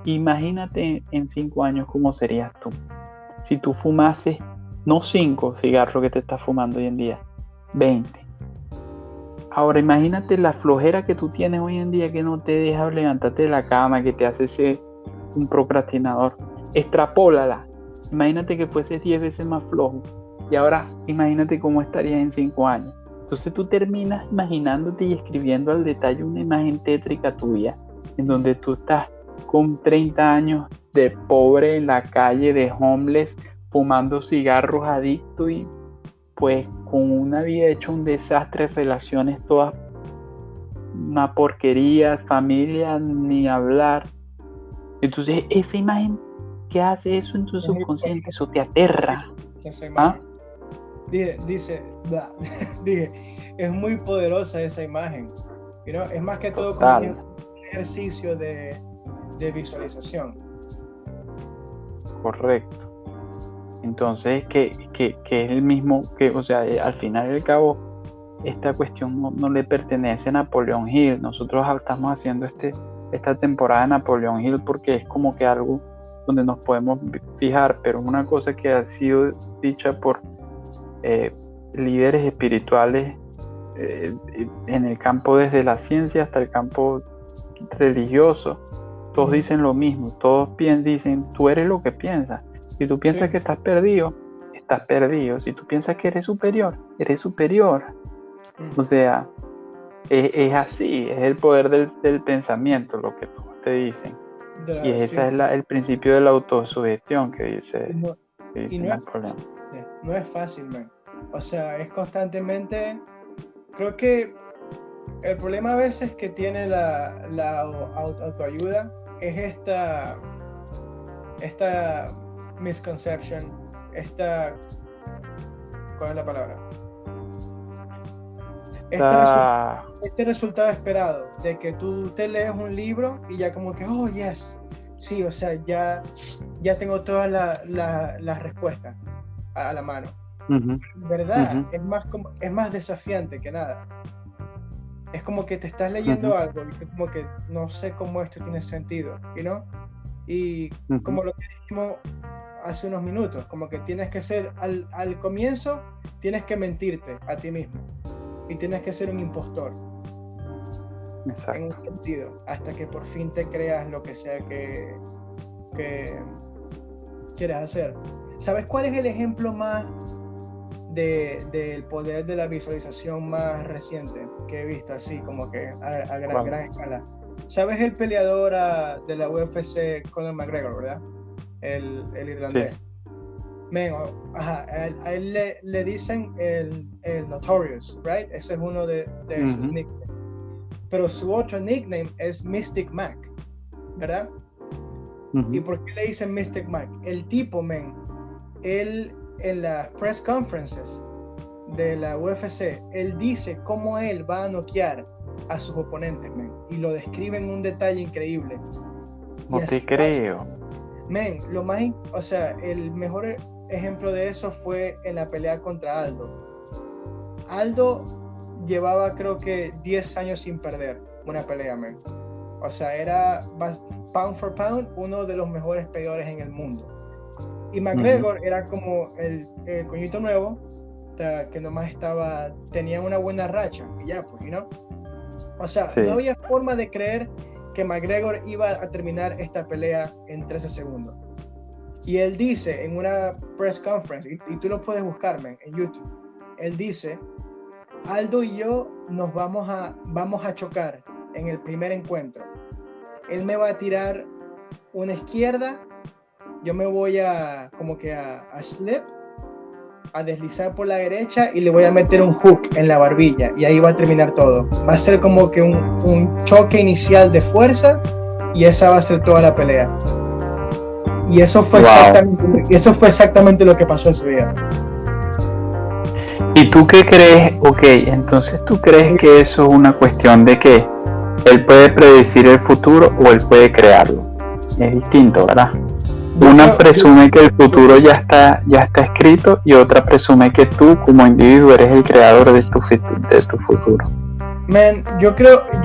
Imagínate en 5 años cómo serías tú. Si tú fumases, no 5 cigarros que te estás fumando hoy en día, 20. Ahora imagínate la flojera que tú tienes hoy en día que no te deja levantarte de la cama, que te hace ser un procrastinador. Extrapólala. Imagínate que fueses 10 veces más flojo. Y ahora imagínate cómo estarías en 5 años. Entonces tú terminas imaginándote y escribiendo al detalle una imagen tétrica tuya, en donde tú estás con 30 años de pobre en la calle, de homeless, fumando cigarros, adicto y pues con una vida hecha un desastre, relaciones todas una porquería, familia ni hablar. Entonces esa imagen, ¿qué hace eso en tu subconsciente? Eso te aterra. Dije, es muy poderosa esa imagen. Es más que todo como un ejercicio de visualización. Correcto. Entonces, que es el mismo, o sea, al final y al cabo, esta cuestión no le pertenece a Napoleon Hill. Nosotros estamos haciendo esta temporada de Napoleon Hill porque es como que algo donde nos podemos fijar, pero es una cosa que ha sido dicha por líderes espirituales en el campo desde la ciencia hasta el campo religioso. Todos dicen lo mismo, todos dicen, tú eres lo que piensas. Si tú piensas que estás perdido, estás perdido. Si tú piensas que eres superior, eres superior. O sea, es así, es el poder del pensamiento lo que todos te dicen. Y ese es el principio de la autosugestión que dice Napoleón. No es fácil, man. O sea, es constantemente. Creo que el problema a veces que tiene la autoayuda es esta misconception, ¿cuál es la palabra? Este resultado esperado de que tú te lees un libro y ya como que, oh yes, sí, o sea, ya tengo todas las respuestas a la mano. ¿Verdad? Es más desafiante que nada. Es como que te estás leyendo algo y como que no sé cómo esto tiene sentido, ¿no? Y como lo que dijimos hace unos minutos, como que tienes que ser, al comienzo, tienes que mentirte a ti mismo y tienes que ser un impostor. Exacto. En un sentido, hasta que por fin te creas lo que sea que quieras hacer. ¿Sabes cuál es el ejemplo más del poder de la visualización más reciente que he visto así como que a gran escala? ¿Sabes el peleador de la UFC, Conor McGregor, verdad? El irlandés. Sí. A él le dicen el Notorious, right? Ese es uno de sus nicknames. Pero su otro nickname es Mystic Mac, ¿verdad? ¿Y por qué le dicen Mystic Mac? El tipo, él en las press conferences de la UFC, él dice cómo él va a noquear a sus oponentes, y lo describe en un detalle increíble. No te creo. O sea, el mejor ejemplo de eso fue en la pelea contra Aldo. Aldo llevaba creo que 10 años sin perder una pelea, O sea, era pound for pound uno de los mejores peleadores en el mundo. Y McGregor era como el coñito nuevo, que nomás tenía una buena racha, y ya, pues, ¿no? O sea, no había forma de creer que McGregor iba a terminar esta pelea en 13 segundos. Y él dice en una press conference, y tú lo puedes buscarme en YouTube, él dice, Aldo y yo nos vamos a chocar en el primer encuentro. Él me va a tirar una izquierda, yo me voy a slip, a deslizar por la derecha y le voy a meter un hook en la barbilla y ahí va a terminar todo. Va a ser como que un choque inicial de fuerza y esa va a ser toda la pelea. Y eso fue, exactamente lo que pasó ese día. ¿Y tú qué crees? Ok, entonces tú crees que eso es una cuestión de que él puede predecir el futuro o él puede crearlo. Es distinto, ¿verdad? Una presume que el futuro ya está escrito y otra presume que tú como individuo eres el creador de tu futuro. Man, yo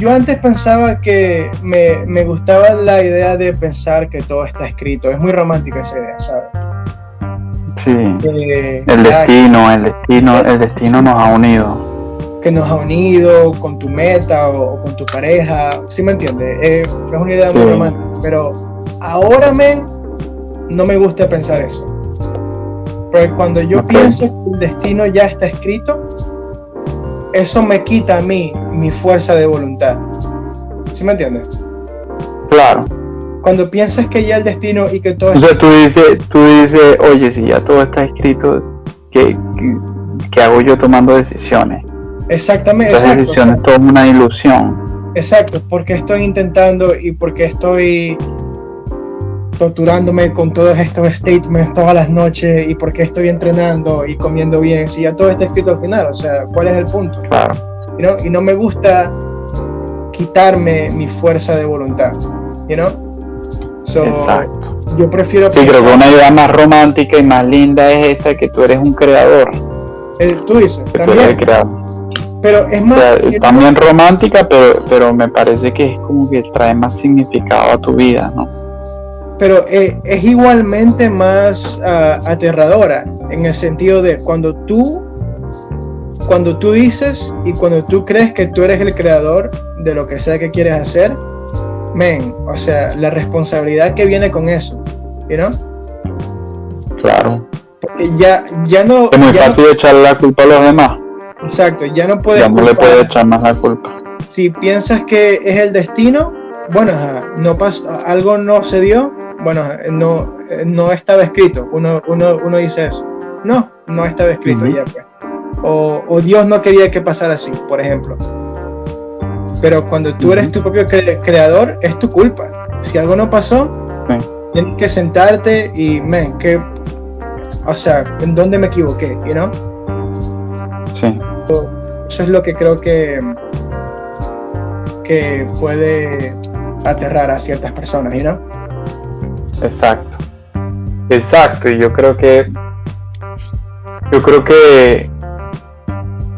antes pensaba que me gustaba la idea de pensar que todo está escrito. Es muy romántica esa idea, ¿sabes? Sí. El destino nos ha unido. Que nos ha unido con tu meta o con tu pareja. ¿Sí me entiendes? Es una idea muy romántica. Pero ahora, no me gusta pensar eso. Pero cuando yo pienso que el destino ya está escrito, eso me quita a mí mi fuerza de voluntad. ¿Sí me entiendes? Claro. Cuando piensas que ya el destino y que todo... O sea, tú dices, oye, si ya todo está escrito, ¿qué hago yo tomando decisiones? Exactamente. Las decisiones es toda una ilusión. Exacto, porque estoy intentando y porque estoy torturándome con todos estos statements todas las noches y porque estoy entrenando y comiendo bien, si ya todo está escrito al final, o sea, ¿cuál es el punto? Claro. Y no me gusta quitarme mi fuerza de voluntad, Exacto. Yo prefiero creo que una idea más romántica y más linda es esa, que tú eres un creador. Tú dices, que también. Tú eres el creador. Pero es más... O sea, también romántica, pero me parece que es como que trae más significado a tu vida, ¿no? Pero es igualmente más aterradora, en el sentido de cuando tú dices y cuando tú crees que tú eres el creador de lo que sea que quieres hacer, o sea, la responsabilidad que viene con eso, Claro. Porque ya no... Es muy fácil echarle la culpa a los demás. Exacto, ya no puedes... Ya no le puedes echar más la culpa. Si piensas que es el destino, bueno, no pasa, algo no se dio, bueno, no estaba escrito. Uno dice eso. No estaba escrito, ya pues. O Dios no quería que pasara así, por ejemplo. Pero cuando tú eres tu propio creador, es tu culpa. Si algo no pasó, tienes que sentarte y, o sea, ¿en dónde me equivoqué? Sí. Eso es lo que creo que puede aterrar a ciertas personas, Exacto, y yo creo que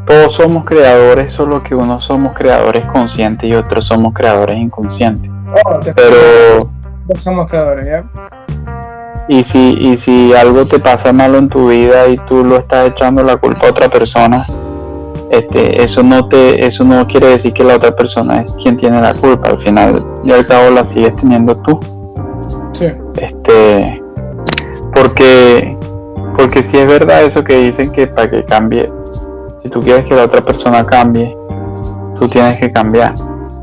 todos somos creadores, solo que unos somos creadores conscientes y otros somos creadores inconscientes. Pero somos creadores, ¿ya? Y si algo te pasa malo en tu vida y tú lo estás echando la culpa a otra persona, eso no quiere decir que la otra persona es quien tiene la culpa. Al final y al cabo la sigues teniendo tú. Sí. Porque si es verdad eso que dicen, que para que cambie, si tú quieres que la otra persona cambie, tú tienes que cambiar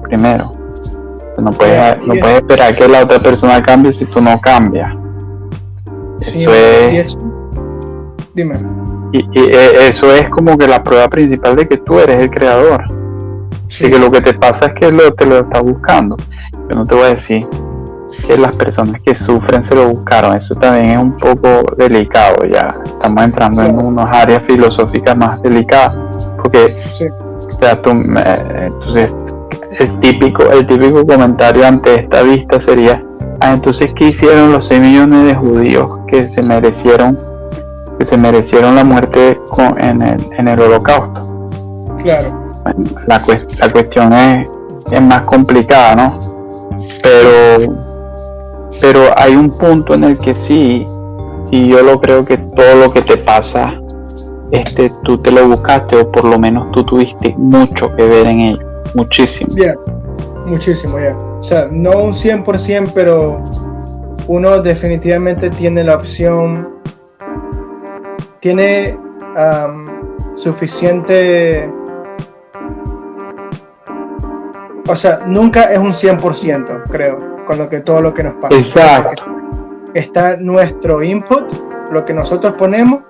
primero. No puedes esperar que la otra persona cambie si tú no cambias. Sí, dime. Y eso es como que la prueba principal de que tú eres el creador. Sí. De que lo que te pasa es que te lo estás buscando. Yo no te voy a decir que las personas que sufren se lo buscaron. Eso también es un poco delicado. Ya estamos entrando en unas áreas filosóficas más delicadas. Porque o sea, entonces el típico comentario ante esta vista sería: entonces ¿qué hicieron los 6 millones de judíos que se merecieron la muerte en el Holocausto? Claro. Bueno, la cuestión es más complicada, ¿no? Pero hay un punto en el que sí, y yo lo creo, que todo lo que te pasa, tú te lo buscaste, o por lo menos tú tuviste mucho que ver en ello, muchísimo. Muchísimo, O sea, no un 100%, pero uno definitivamente tiene la opción, tiene suficiente, o sea, nunca es un 100%, creo, con todo lo que nos pasa. Exacto. Está nuestro input, lo que nosotros ponemos,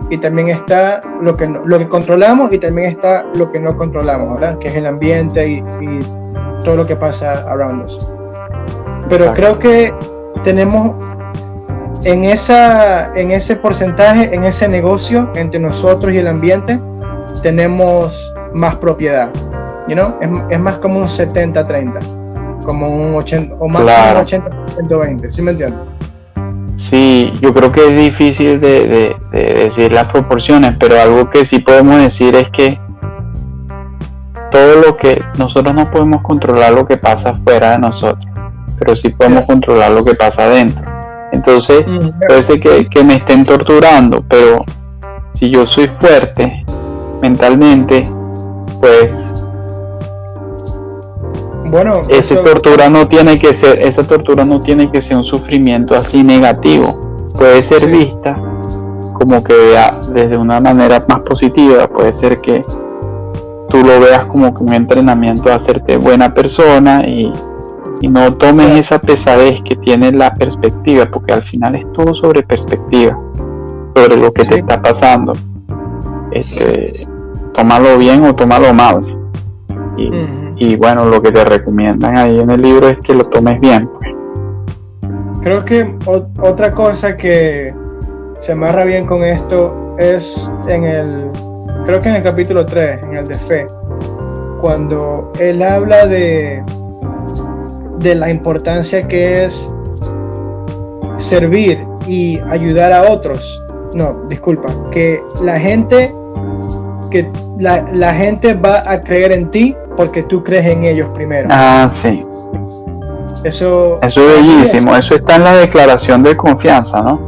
y también está lo que controlamos, y también está lo que no controlamos, ¿verdad? Que es el ambiente y todo lo que pasa around us. Pero exacto, creo que tenemos en ese porcentaje, en ese negocio entre nosotros y el ambiente, tenemos más propiedad, you know? Es más como un 70-30, como un 80, o más claro, como un 80-20, ¿sí me entiendes? Sí, yo creo que es difícil de decir las proporciones, pero algo que sí podemos decir es que todo lo que nosotros no podemos controlar lo que pasa fuera de nosotros, pero sí podemos controlar lo que pasa adentro. Entonces, puede ser que me estén torturando, pero si yo soy fuerte mentalmente, pues bueno, esa tortura no tiene que ser un sufrimiento así negativo. Puede ser vista como que desde una manera más positiva. Puede ser que tú lo veas como que un entrenamiento a hacerte buena persona y no tomes esa pesadez que tiene la perspectiva, porque al final es todo sobre perspectiva, sobre lo que te está pasando. Tómalo bien o tómalo mal. Y bueno, lo que te recomiendan ahí en el libro es que lo tomes bien. Creo que otra cosa que se amarra bien con esto es creo que en el capítulo 3, en el de fe, cuando él habla de la importancia que es servir y ayudar a otros. No, disculpa, que la gente va a creer en ti porque tú crees en ellos primero. Ah, sí. Eso es bellísimo. Eso está en la declaración de confianza, ¿no?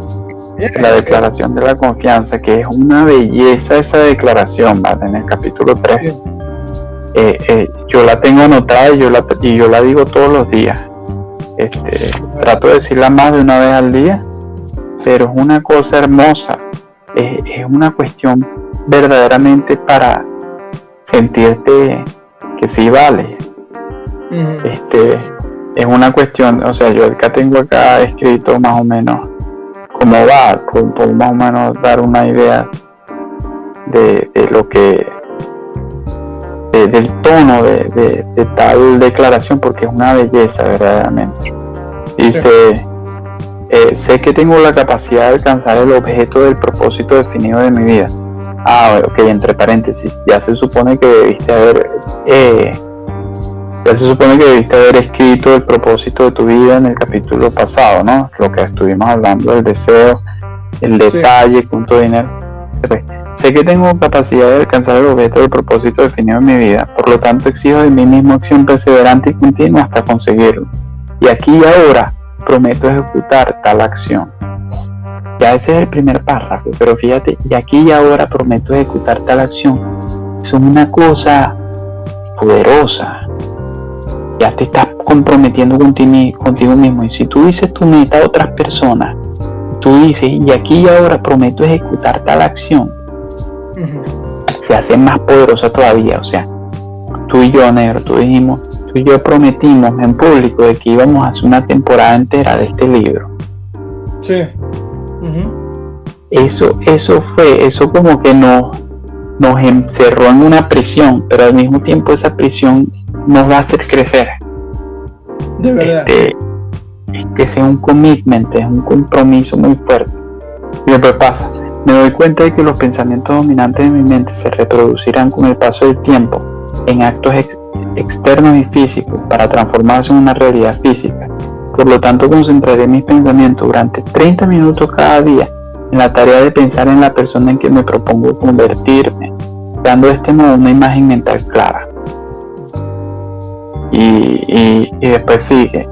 La declaración de la confianza, que es una belleza esa declaración, ¿vale? En el capítulo 3. Yo la tengo anotada y yo la digo todos los días. Trato de decirla más de una vez al día, pero es una cosa hermosa. Es una cuestión verdaderamente para sentirte que sí vale. Es una cuestión, o sea, yo acá tengo escrito más o menos cómo va, por más o menos dar una idea de lo que del tono de tal declaración, porque es una belleza verdaderamente. Dice, sé que tengo la capacidad de alcanzar el objeto del propósito definido de mi vida. Ok, entre paréntesis, ya se supone que debiste haber escrito el propósito de tu vida en el capítulo pasado, ¿no? Lo que estuvimos hablando del deseo, el detalle, punto dinero. Sé que tengo capacidad de alcanzar el objeto del propósito definido en mi vida, por lo tanto exijo de mí mismo acción perseverante y continua hasta conseguirlo. Y aquí y ahora prometo ejecutar tal acción. Ya ese es el primer párrafo, pero fíjate, y aquí y ahora prometo ejecutar tal acción. Es una cosa poderosa. Ya te estás comprometiendo contigo mismo. Y si tú dices tu meta a otras personas, tú dices, y aquí y ahora prometo ejecutar tal acción, se hace más poderosa todavía. O sea, tú y yo, Negro, tú y yo prometimos en público de que íbamos a hacer una temporada entera de este libro. Sí. Eso como que nos encerró en una prisión, pero al mismo tiempo esa prisión nos va a hacer crecer. De verdad. Es que es un commitment, es un compromiso muy fuerte. Y después pasa, me doy cuenta de que los pensamientos dominantes de mi mente se reproducirán con el paso del tiempo en actos externos y físicos para transformarse en una realidad física. Por lo tanto, concentraré mis pensamientos durante 30 minutos cada día en la tarea de pensar en la persona en que me propongo convertirme, dando de este modo una imagen mental clara. Y después sigue,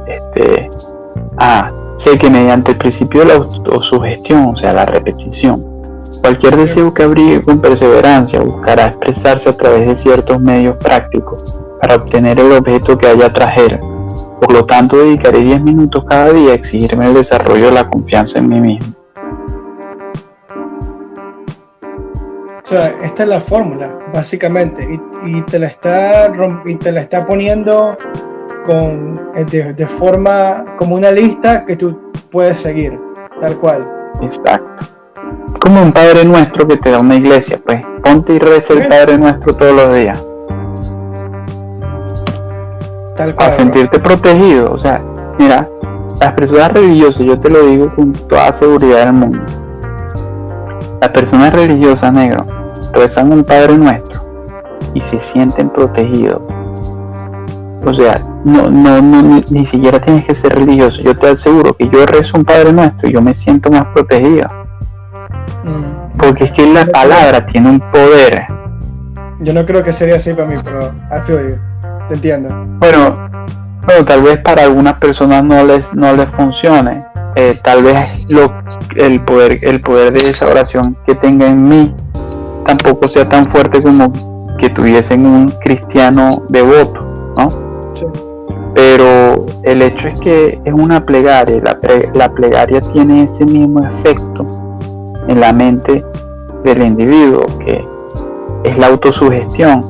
sé que mediante el principio de la autosugestión, o sea, la repetición, cualquier deseo que abrigue con perseverancia buscará expresarse a través de ciertos medios prácticos para obtener el objeto que haya tras él. Por lo tanto, dedicaré 10 minutos cada día a exigirme el desarrollo de la confianza en mí mismo. O sea, esta es la fórmula, básicamente, y te la está poniendo de forma como una lista que tú puedes seguir, tal cual. Exacto. Como un Padre Nuestro que te da una iglesia, pues ponte y reza el Padre Nuestro todos los días. Tal cual. Para sentirte protegido. O sea, mira, las personas religiosas, yo te lo digo con toda seguridad del mundo, las personas religiosas, negro, rezan un Padre Nuestro y se sienten protegidos. O sea, no, ni siquiera tienes que ser religioso. Yo te aseguro que yo rezo un Padre Nuestro y yo me siento más protegido. Porque es que la palabra tiene un poder. Yo no creo que sería así para mí, pero I feel you. Te entiendo. Bueno, tal vez para algunas personas no les funcione. Tal vez el poder de esa oración que tenga en mí tampoco sea tan fuerte como que tuviesen un cristiano devoto, ¿no? Sí. Pero el hecho es que es una plegaria. La plegaria tiene ese mismo efecto en la mente del individuo, que es la autosugestión.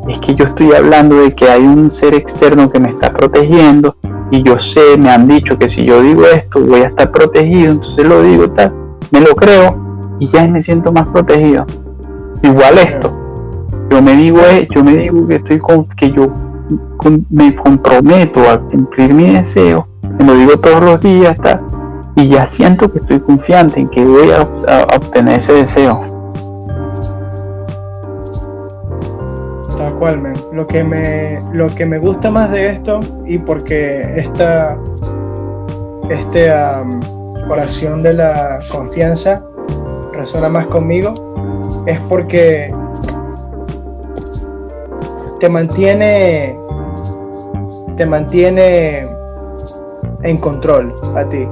Es que yo estoy hablando de que hay un ser externo que me está protegiendo y yo sé, me han dicho que si yo digo esto voy a estar protegido, entonces lo digo, tal, me lo creo y ya me siento más protegido. Igual esto, yo me digo que me comprometo a cumplir mi deseo, me lo digo todos los días, tal, y ya siento que estoy confiante en que voy a obtener ese deseo. Tal cual, man. Lo que me gusta más de esto, y porque esta oración de la confianza resuena más conmigo, es porque te mantiene en control a ti.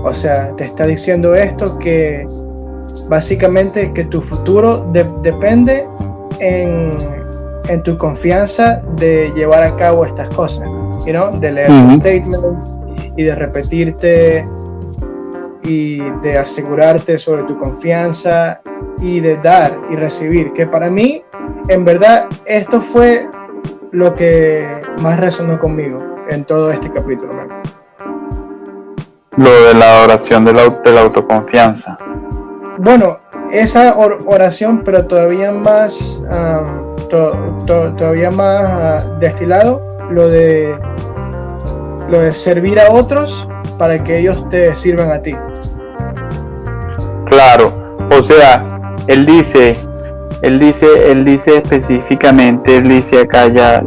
O sea, te está diciendo esto, que básicamente que tu futuro depende en tu confianza de llevar a cabo estas cosas, de leer tu statement y de repetirte y de asegurarte sobre tu confianza y de dar y recibir, que para mí, en verdad, esto fue lo que más resonó conmigo en todo este capítulo, man. Lo de la oración de la autoconfianza. Bueno, esa oración, pero todavía más destilado, lo de servir a otros para que ellos te sirvan a ti. Claro, o sea, él dice específicamente, él dice acá, ya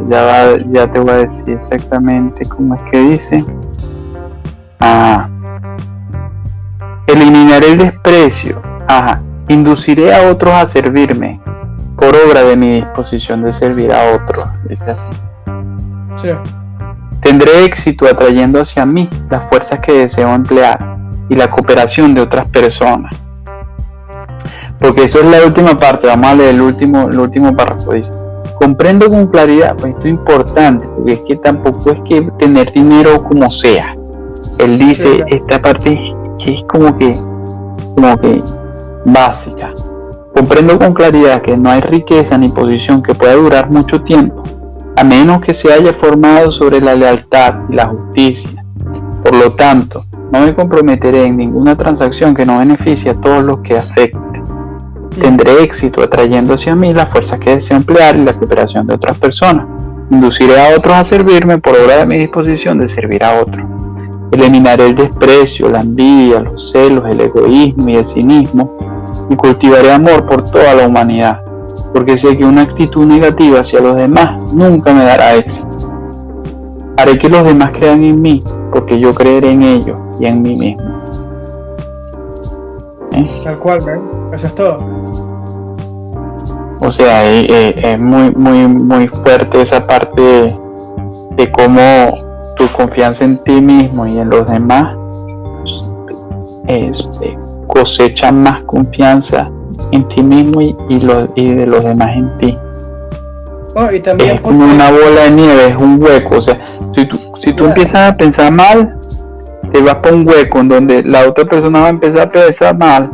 te voy a decir exactamente cómo es que dice. Eliminaré el desprecio, induciré a otros a servirme, por obra de mi disposición de servir a otros, dice así. Sí. Tendré éxito atrayendo hacia mí las fuerzas que deseo emplear y la cooperación de otras personas. Porque eso es la última parte, vamos a leer el último párrafo, dice: comprendo con claridad, pues esto es importante, porque es que tampoco es que tener dinero como sea. Él dice, sí, esta parte que es como que básica. Comprendo con claridad que no hay riqueza ni posición que pueda durar mucho tiempo, a menos que se haya formado sobre la lealtad y la justicia. Por lo tanto, no me comprometeré en ninguna transacción que no beneficie a todos los que afecte. Tendré éxito atrayendo hacia mí las fuerzas que deseo emplear y la cooperación de otras personas. Induciré a otros a servirme por obra de mi disposición de servir a otros. Eliminaré el desprecio, la envidia, los celos, el egoísmo y el cinismo, y cultivaré amor por toda la humanidad, porque sé que una actitud negativa hacia los demás nunca me dará éxito. Haré que los demás crean en mí, porque yo creeré en ellos y en mí mismo. Tal cual, man. Eso es todo. O sea, es muy fuerte esa parte de cómo tu confianza en ti mismo y en los demás cosecha más confianza en ti mismo y de los demás en ti. Y también es como una bola de nieve, es un hueco. O sea, si tú empiezas a pensar mal, te vas por un hueco en donde la otra persona va a empezar a pensar mal,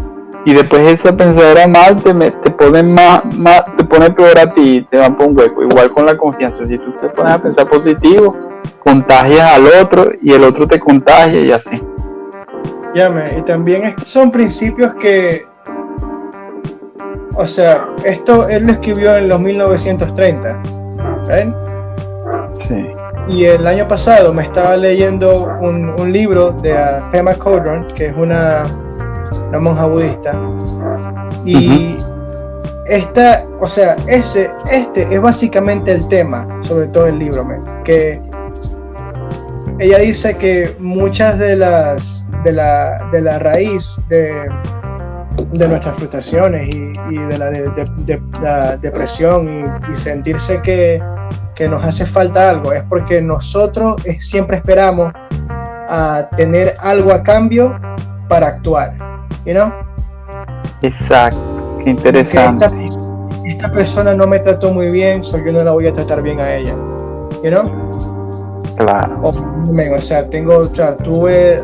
y después esa pensadera mal te pone te pone peor a ti, te va por un hueco. Igual con la confianza, si tú te pones a pensar positivo, contagias al otro y el otro te contagia y así. Y también estos son principios que, o sea, esto él lo escribió en los 1930, ¿right? Sí. Y el año pasado me estaba leyendo un libro de Pema Chodron, que es una monja budista, y este es básicamente el tema sobre todo el libro, que ella dice que muchas de la raíz de nuestras frustraciones y de la depresión y sentirse que nos hace falta algo es porque nosotros siempre esperamos a tener algo a cambio para actuar, you know? Exacto, qué interesante. Esta persona no me trató muy bien, yo no la voy a tratar bien a ella, you know? Claro. Tuve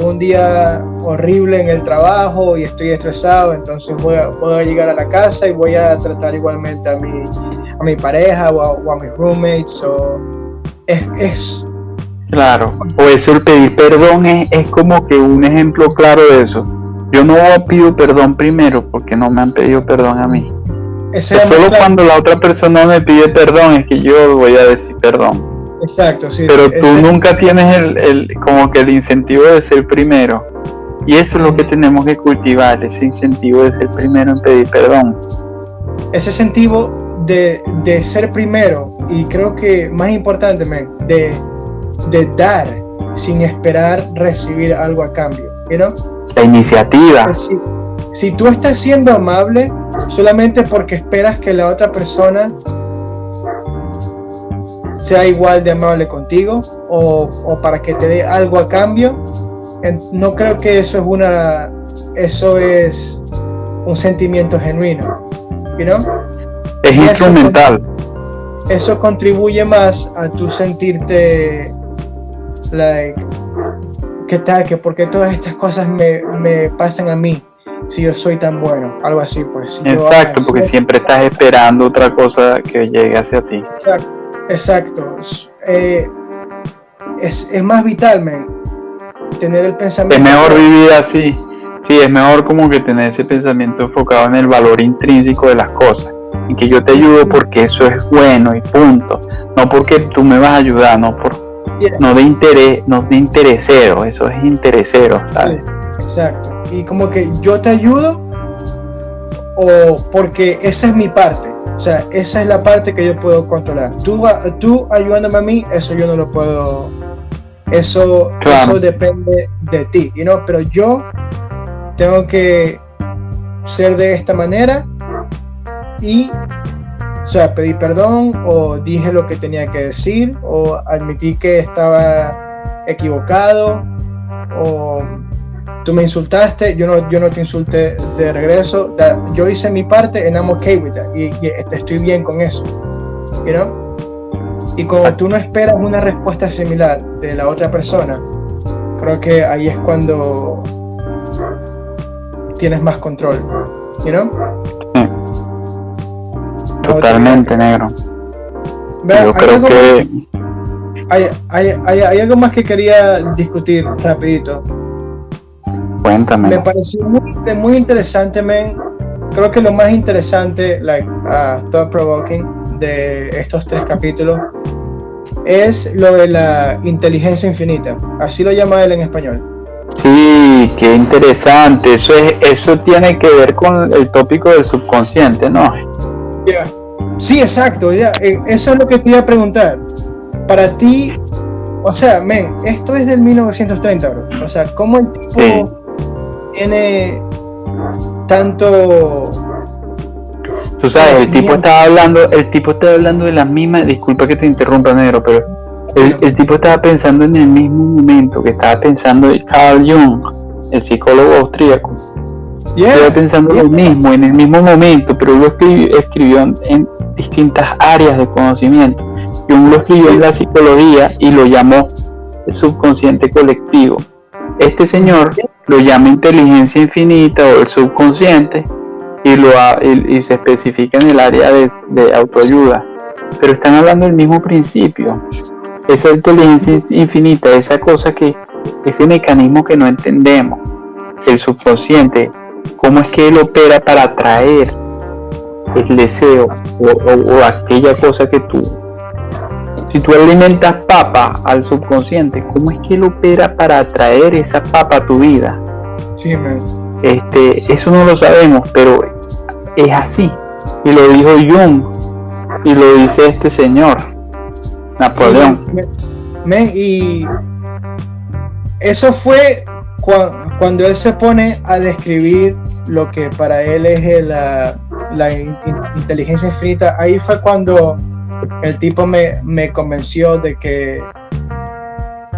un día horrible en el trabajo y estoy estresado, entonces voy a llegar a la casa y voy a tratar igualmente a mi pareja o a mis roommates, Claro, o eso, el pedir perdón es como que un ejemplo claro de eso. Yo no pido perdón primero porque no me han pedido perdón a mí. Solo cuando la otra persona me pide perdón es que yo voy a decir perdón. Exacto, sí. Pero tú nunca tienes como que el incentivo de ser primero. Y eso es lo que tenemos que cultivar, ese incentivo de ser primero en pedir perdón. Ese incentivo de ser primero, y creo que más importante, de dar sin esperar recibir algo a cambio, ¿no? La iniciativa. Si tú estás siendo amable solamente porque esperas que la otra persona sea igual de amable contigo o para que te dé algo a cambio, no creo que eso es un sentimiento genuino, ¿no? Es instrumental. Eso contribuye más a tu sentirte ¿qué tal? Que porque todas estas cosas me pasan a mí si yo soy tan bueno, algo así, pues. Exacto, porque siempre estás esperando otra cosa que llegue hacia ti. Exacto. Es más vital, tener el pensamiento. Es mejor vivir así. Sí, es mejor como que tener ese pensamiento enfocado en el valor intrínseco de las cosas, en que yo te ayudo porque eso es bueno y punto, no porque tú me vas a ayudar, no de interés, no de interesero, eso es interesero, ¿sabes? Exacto. Y como que yo te ayudo o porque esa es mi parte, o sea, esa es la parte que yo puedo controlar. Tú ayudándome a mí, eso yo no lo puedo, eso depende de ti, ¿no? Pero yo tengo que ser de esta manera y, o sea, pedí perdón o dije lo que tenía que decir o admití que estaba equivocado o tú me insultaste, yo no te insulté de regreso, yo hice mi parte and I'm okay with that y estoy bien con eso, you know? Y cuando tú no esperas una respuesta similar de la otra persona, creo que ahí es cuando tienes más control, you know? Totalmente, negro. Yo creo que hay algo más que quería discutir rapidito. Cuéntame. Me pareció muy interesante, creo que lo más interesante, thought provoking de estos 3 capítulos es lo de la inteligencia infinita, así lo llama él en español. Sí, qué interesante. Eso tiene que ver con el tópico del subconsciente, ¿no? Yeah. Sí, exacto, eso es lo que te iba a preguntar. Para ti, o sea, esto es del 1930, bro. O sea, ¿cómo el tipo tiene tanto? Tú sabes, el tipo estaba hablando de las mismas, disculpa que te interrumpa, negro, pero el tipo estaba pensando en el mismo momento que estaba pensando Carl Jung, el psicólogo austríaco. Estaba pensando en el mismo momento, pero lo escribió en distintas áreas de conocimiento. Jung lo escribió en la psicología y lo llamó el subconsciente colectivo. Este señor lo llama inteligencia infinita o el subconsciente y se especifica en el área de autoayuda. Pero están hablando del mismo principio. Esa inteligencia infinita, esa cosa ese mecanismo que no entendemos, el subconsciente, cómo es que él opera para atraer el deseo o aquella cosa que si tú alimentas papa al subconsciente, ¿cómo es que él opera para atraer esa papa a tu vida? Sí, man. Eso no lo sabemos, pero es así. Y lo dijo Jung y lo dice este señor, Napoleón. Y eso fue cuando él se pone a describir lo que para él es la inteligencia infinita. Ahí fue cuando el tipo me convenció de que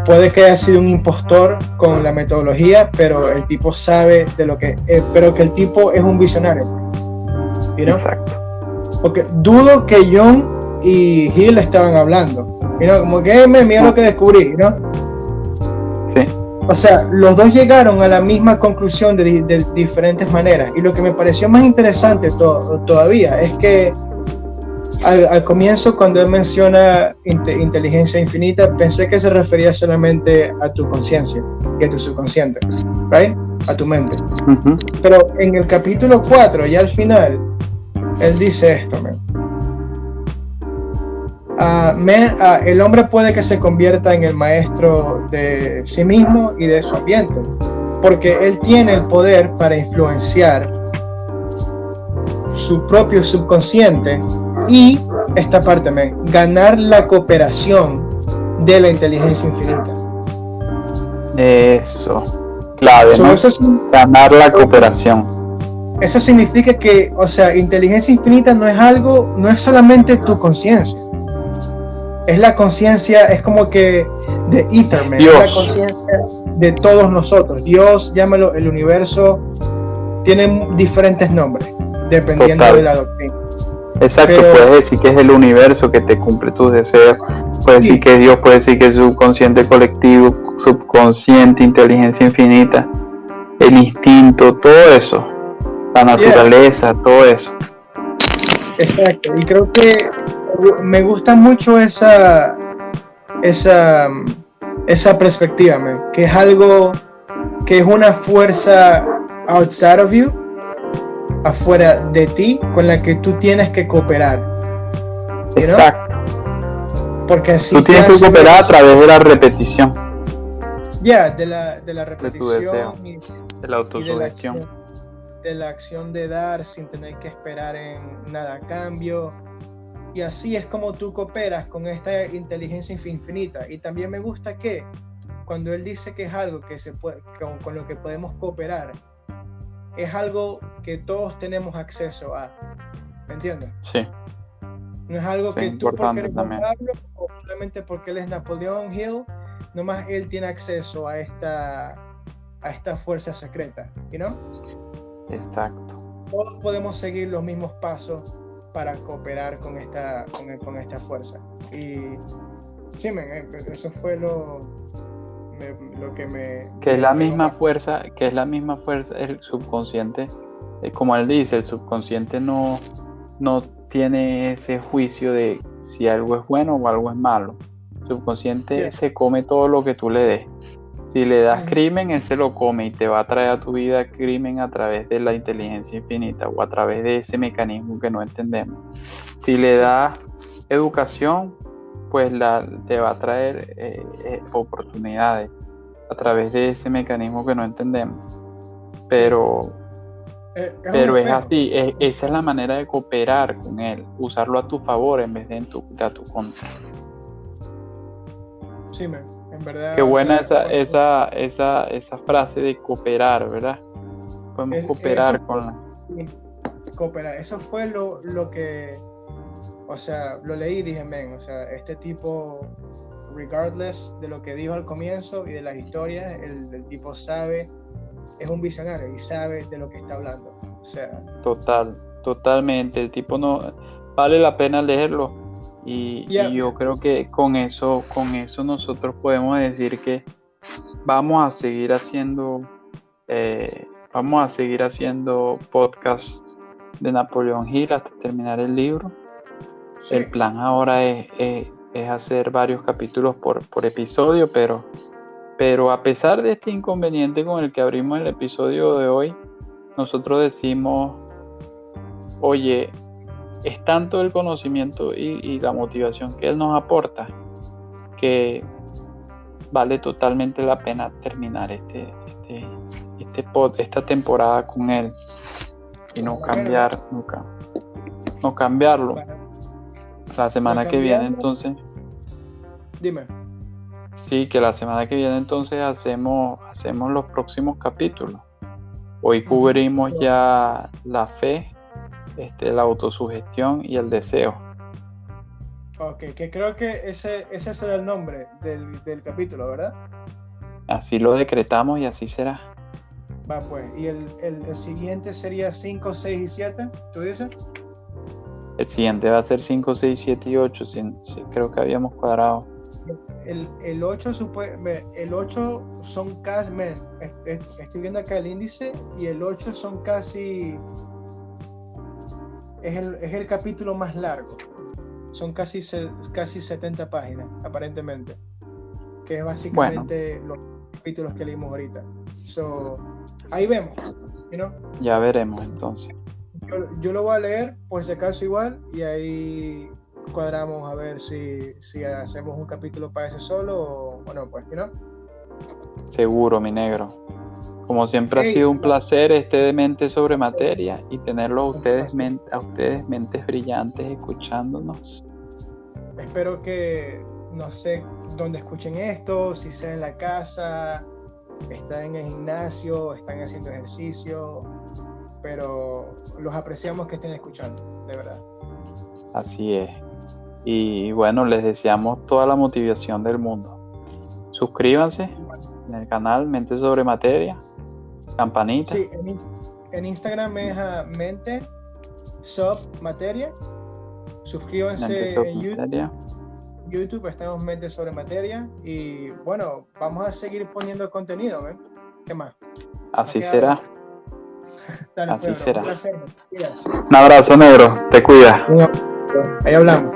puede que haya sido un impostor con la metodología, pero el tipo sabe de lo que es, pero que el tipo es un visionario, ¿no? Exacto. Porque dudo que Jung y Hill estaban hablando, como que mira lo que descubrí, ¿no? Sí. O sea, los dos llegaron a la misma conclusión de diferentes maneras, y lo que me pareció más interesante todavía es que al comienzo, cuando él menciona inteligencia infinita, pensé que se refería solamente a tu conciencia y a tu subconsciente, ¿right? A tu mente. Uh-huh. Pero en el capítulo 4, ya al final, él dice esto, el hombre puede que se convierta en el maestro de sí mismo y de su ambiente, porque él tiene el poder para influenciar su propio subconsciente y esta parte, ganar la cooperación de la inteligencia infinita. Eso, clave, ¿no? Ganar la cooperación. Eso significa que, o sea, inteligencia infinita no es solamente tu conciencia. Es la conciencia, es como que de Ether, es la conciencia de todos nosotros. Dios, llámalo, el universo, tiene diferentes nombres, dependiendo de la doctrina. Exacto, puedes decir que es el universo que te cumple tus deseos, puedes decir que es Dios, puedes decir que es subconsciente colectivo, subconsciente, inteligencia infinita, el instinto, todo eso, la naturaleza, todo eso. Exacto, y creo que me gusta mucho esa perspectiva, que es algo que es una fuerza outside of you, afuera de ti, con la que tú tienes que cooperar. Exacto. Porque así tú tienes que cooperar a través de la repetición. De la repetición y de la autosugestión. De la acción de dar sin tener que esperar en nada a cambio. Y así es como tú cooperas con esta inteligencia infinita. Y también me gusta que cuando él dice que es algo que se puede, con lo que podemos cooperar, es algo que todos tenemos acceso a. ¿Me entiendes? Sí. No es algo que tú porque eres Juan Pablo o solamente porque él es Napoleón Hill, nomás él tiene acceso a esta fuerza secreta, ¿no? Exacto. Todos podemos seguir los mismos pasos para cooperar con esta fuerza. Y sí, eso fue lo que me... Que es la misma fuerza, el subconsciente, como él dice, el subconsciente no tiene ese juicio de si algo es bueno o algo es malo. El subconsciente se come todo lo que tú le des. Si le das crimen, él se lo come y te va a traer a tu vida crimen a través de la inteligencia infinita o a través de ese mecanismo que no entendemos. Si le das educación, pues te va a traer oportunidades a través de ese mecanismo que no entendemos. Pero es así, esa es la manera de cooperar con él, usarlo a tu favor en vez de a tu contra. Sí, en verdad. Qué buena esa frase de cooperar, ¿verdad? Podemos cooperar con la... Cooperar, eso fue lo que, o sea, lo leí y dije, o sea, este tipo, regardless de lo que dijo al comienzo y de las historias, el tipo sabe, es un visionario y sabe de lo que está hablando, o sea. Totalmente, el tipo no, vale la pena leerlo, Y yo creo que con eso nosotros podemos decir que vamos a seguir haciendo podcast de Napoleón Hill hasta terminar el libro. Sí. El plan ahora es hacer varios capítulos por episodio, pero a pesar de este inconveniente con el que abrimos el episodio de hoy, nosotros decimos, oye, es tanto el conocimiento y la motivación que él nos aporta que vale totalmente la pena terminar esta temporada con él y no cambiarlo. La semana que viene entonces. Dime. Sí, que la semana que viene entonces hacemos los próximos capítulos. Hoy cubrimos ya la fe, la autosugestión y el deseo. Ok, que creo que ese será el nombre del capítulo, ¿verdad? Así lo decretamos y así será. Va pues, ¿y el siguiente sería 5, 6 y 7? ¿Tú dices? El siguiente va a ser 5, 6, 7 y 8, sí, creo que habíamos cuadrado. El 8 son casi, estoy viendo acá el índice, y el 8 son casi, es el capítulo más largo, son casi 70 páginas aparentemente, que es básicamente los capítulos que leímos ahorita. Ahí vemos, Ya veremos entonces. Yo lo voy a leer por si acaso igual, y ahí cuadramos a ver si hacemos un capítulo para ese solo o no, pues, Seguro, mi negro. Como siempre ha sido un placer de Mente sobre Materia y tenerlos a ustedes mentes brillantes escuchándonos. Espero que, no sé dónde escuchen esto, si sea en la casa, están en el gimnasio, están haciendo ejercicio, pero los apreciamos que estén escuchando, de verdad. Así es. Y bueno, les deseamos toda la motivación del mundo. Suscríbanse en el canal Mente sobre Materia, campanita. Sí, en Instagram es Mente Sub Materia. Suscríbanse en YouTube, estamos Mente sobre Materia. Y bueno, vamos a seguir poniendo contenido, ¿eh? ¿Qué más? Así será. Dale, así Pedro, será. Un placer, Un abrazo, negro. Te cuidas. Ahí hablamos.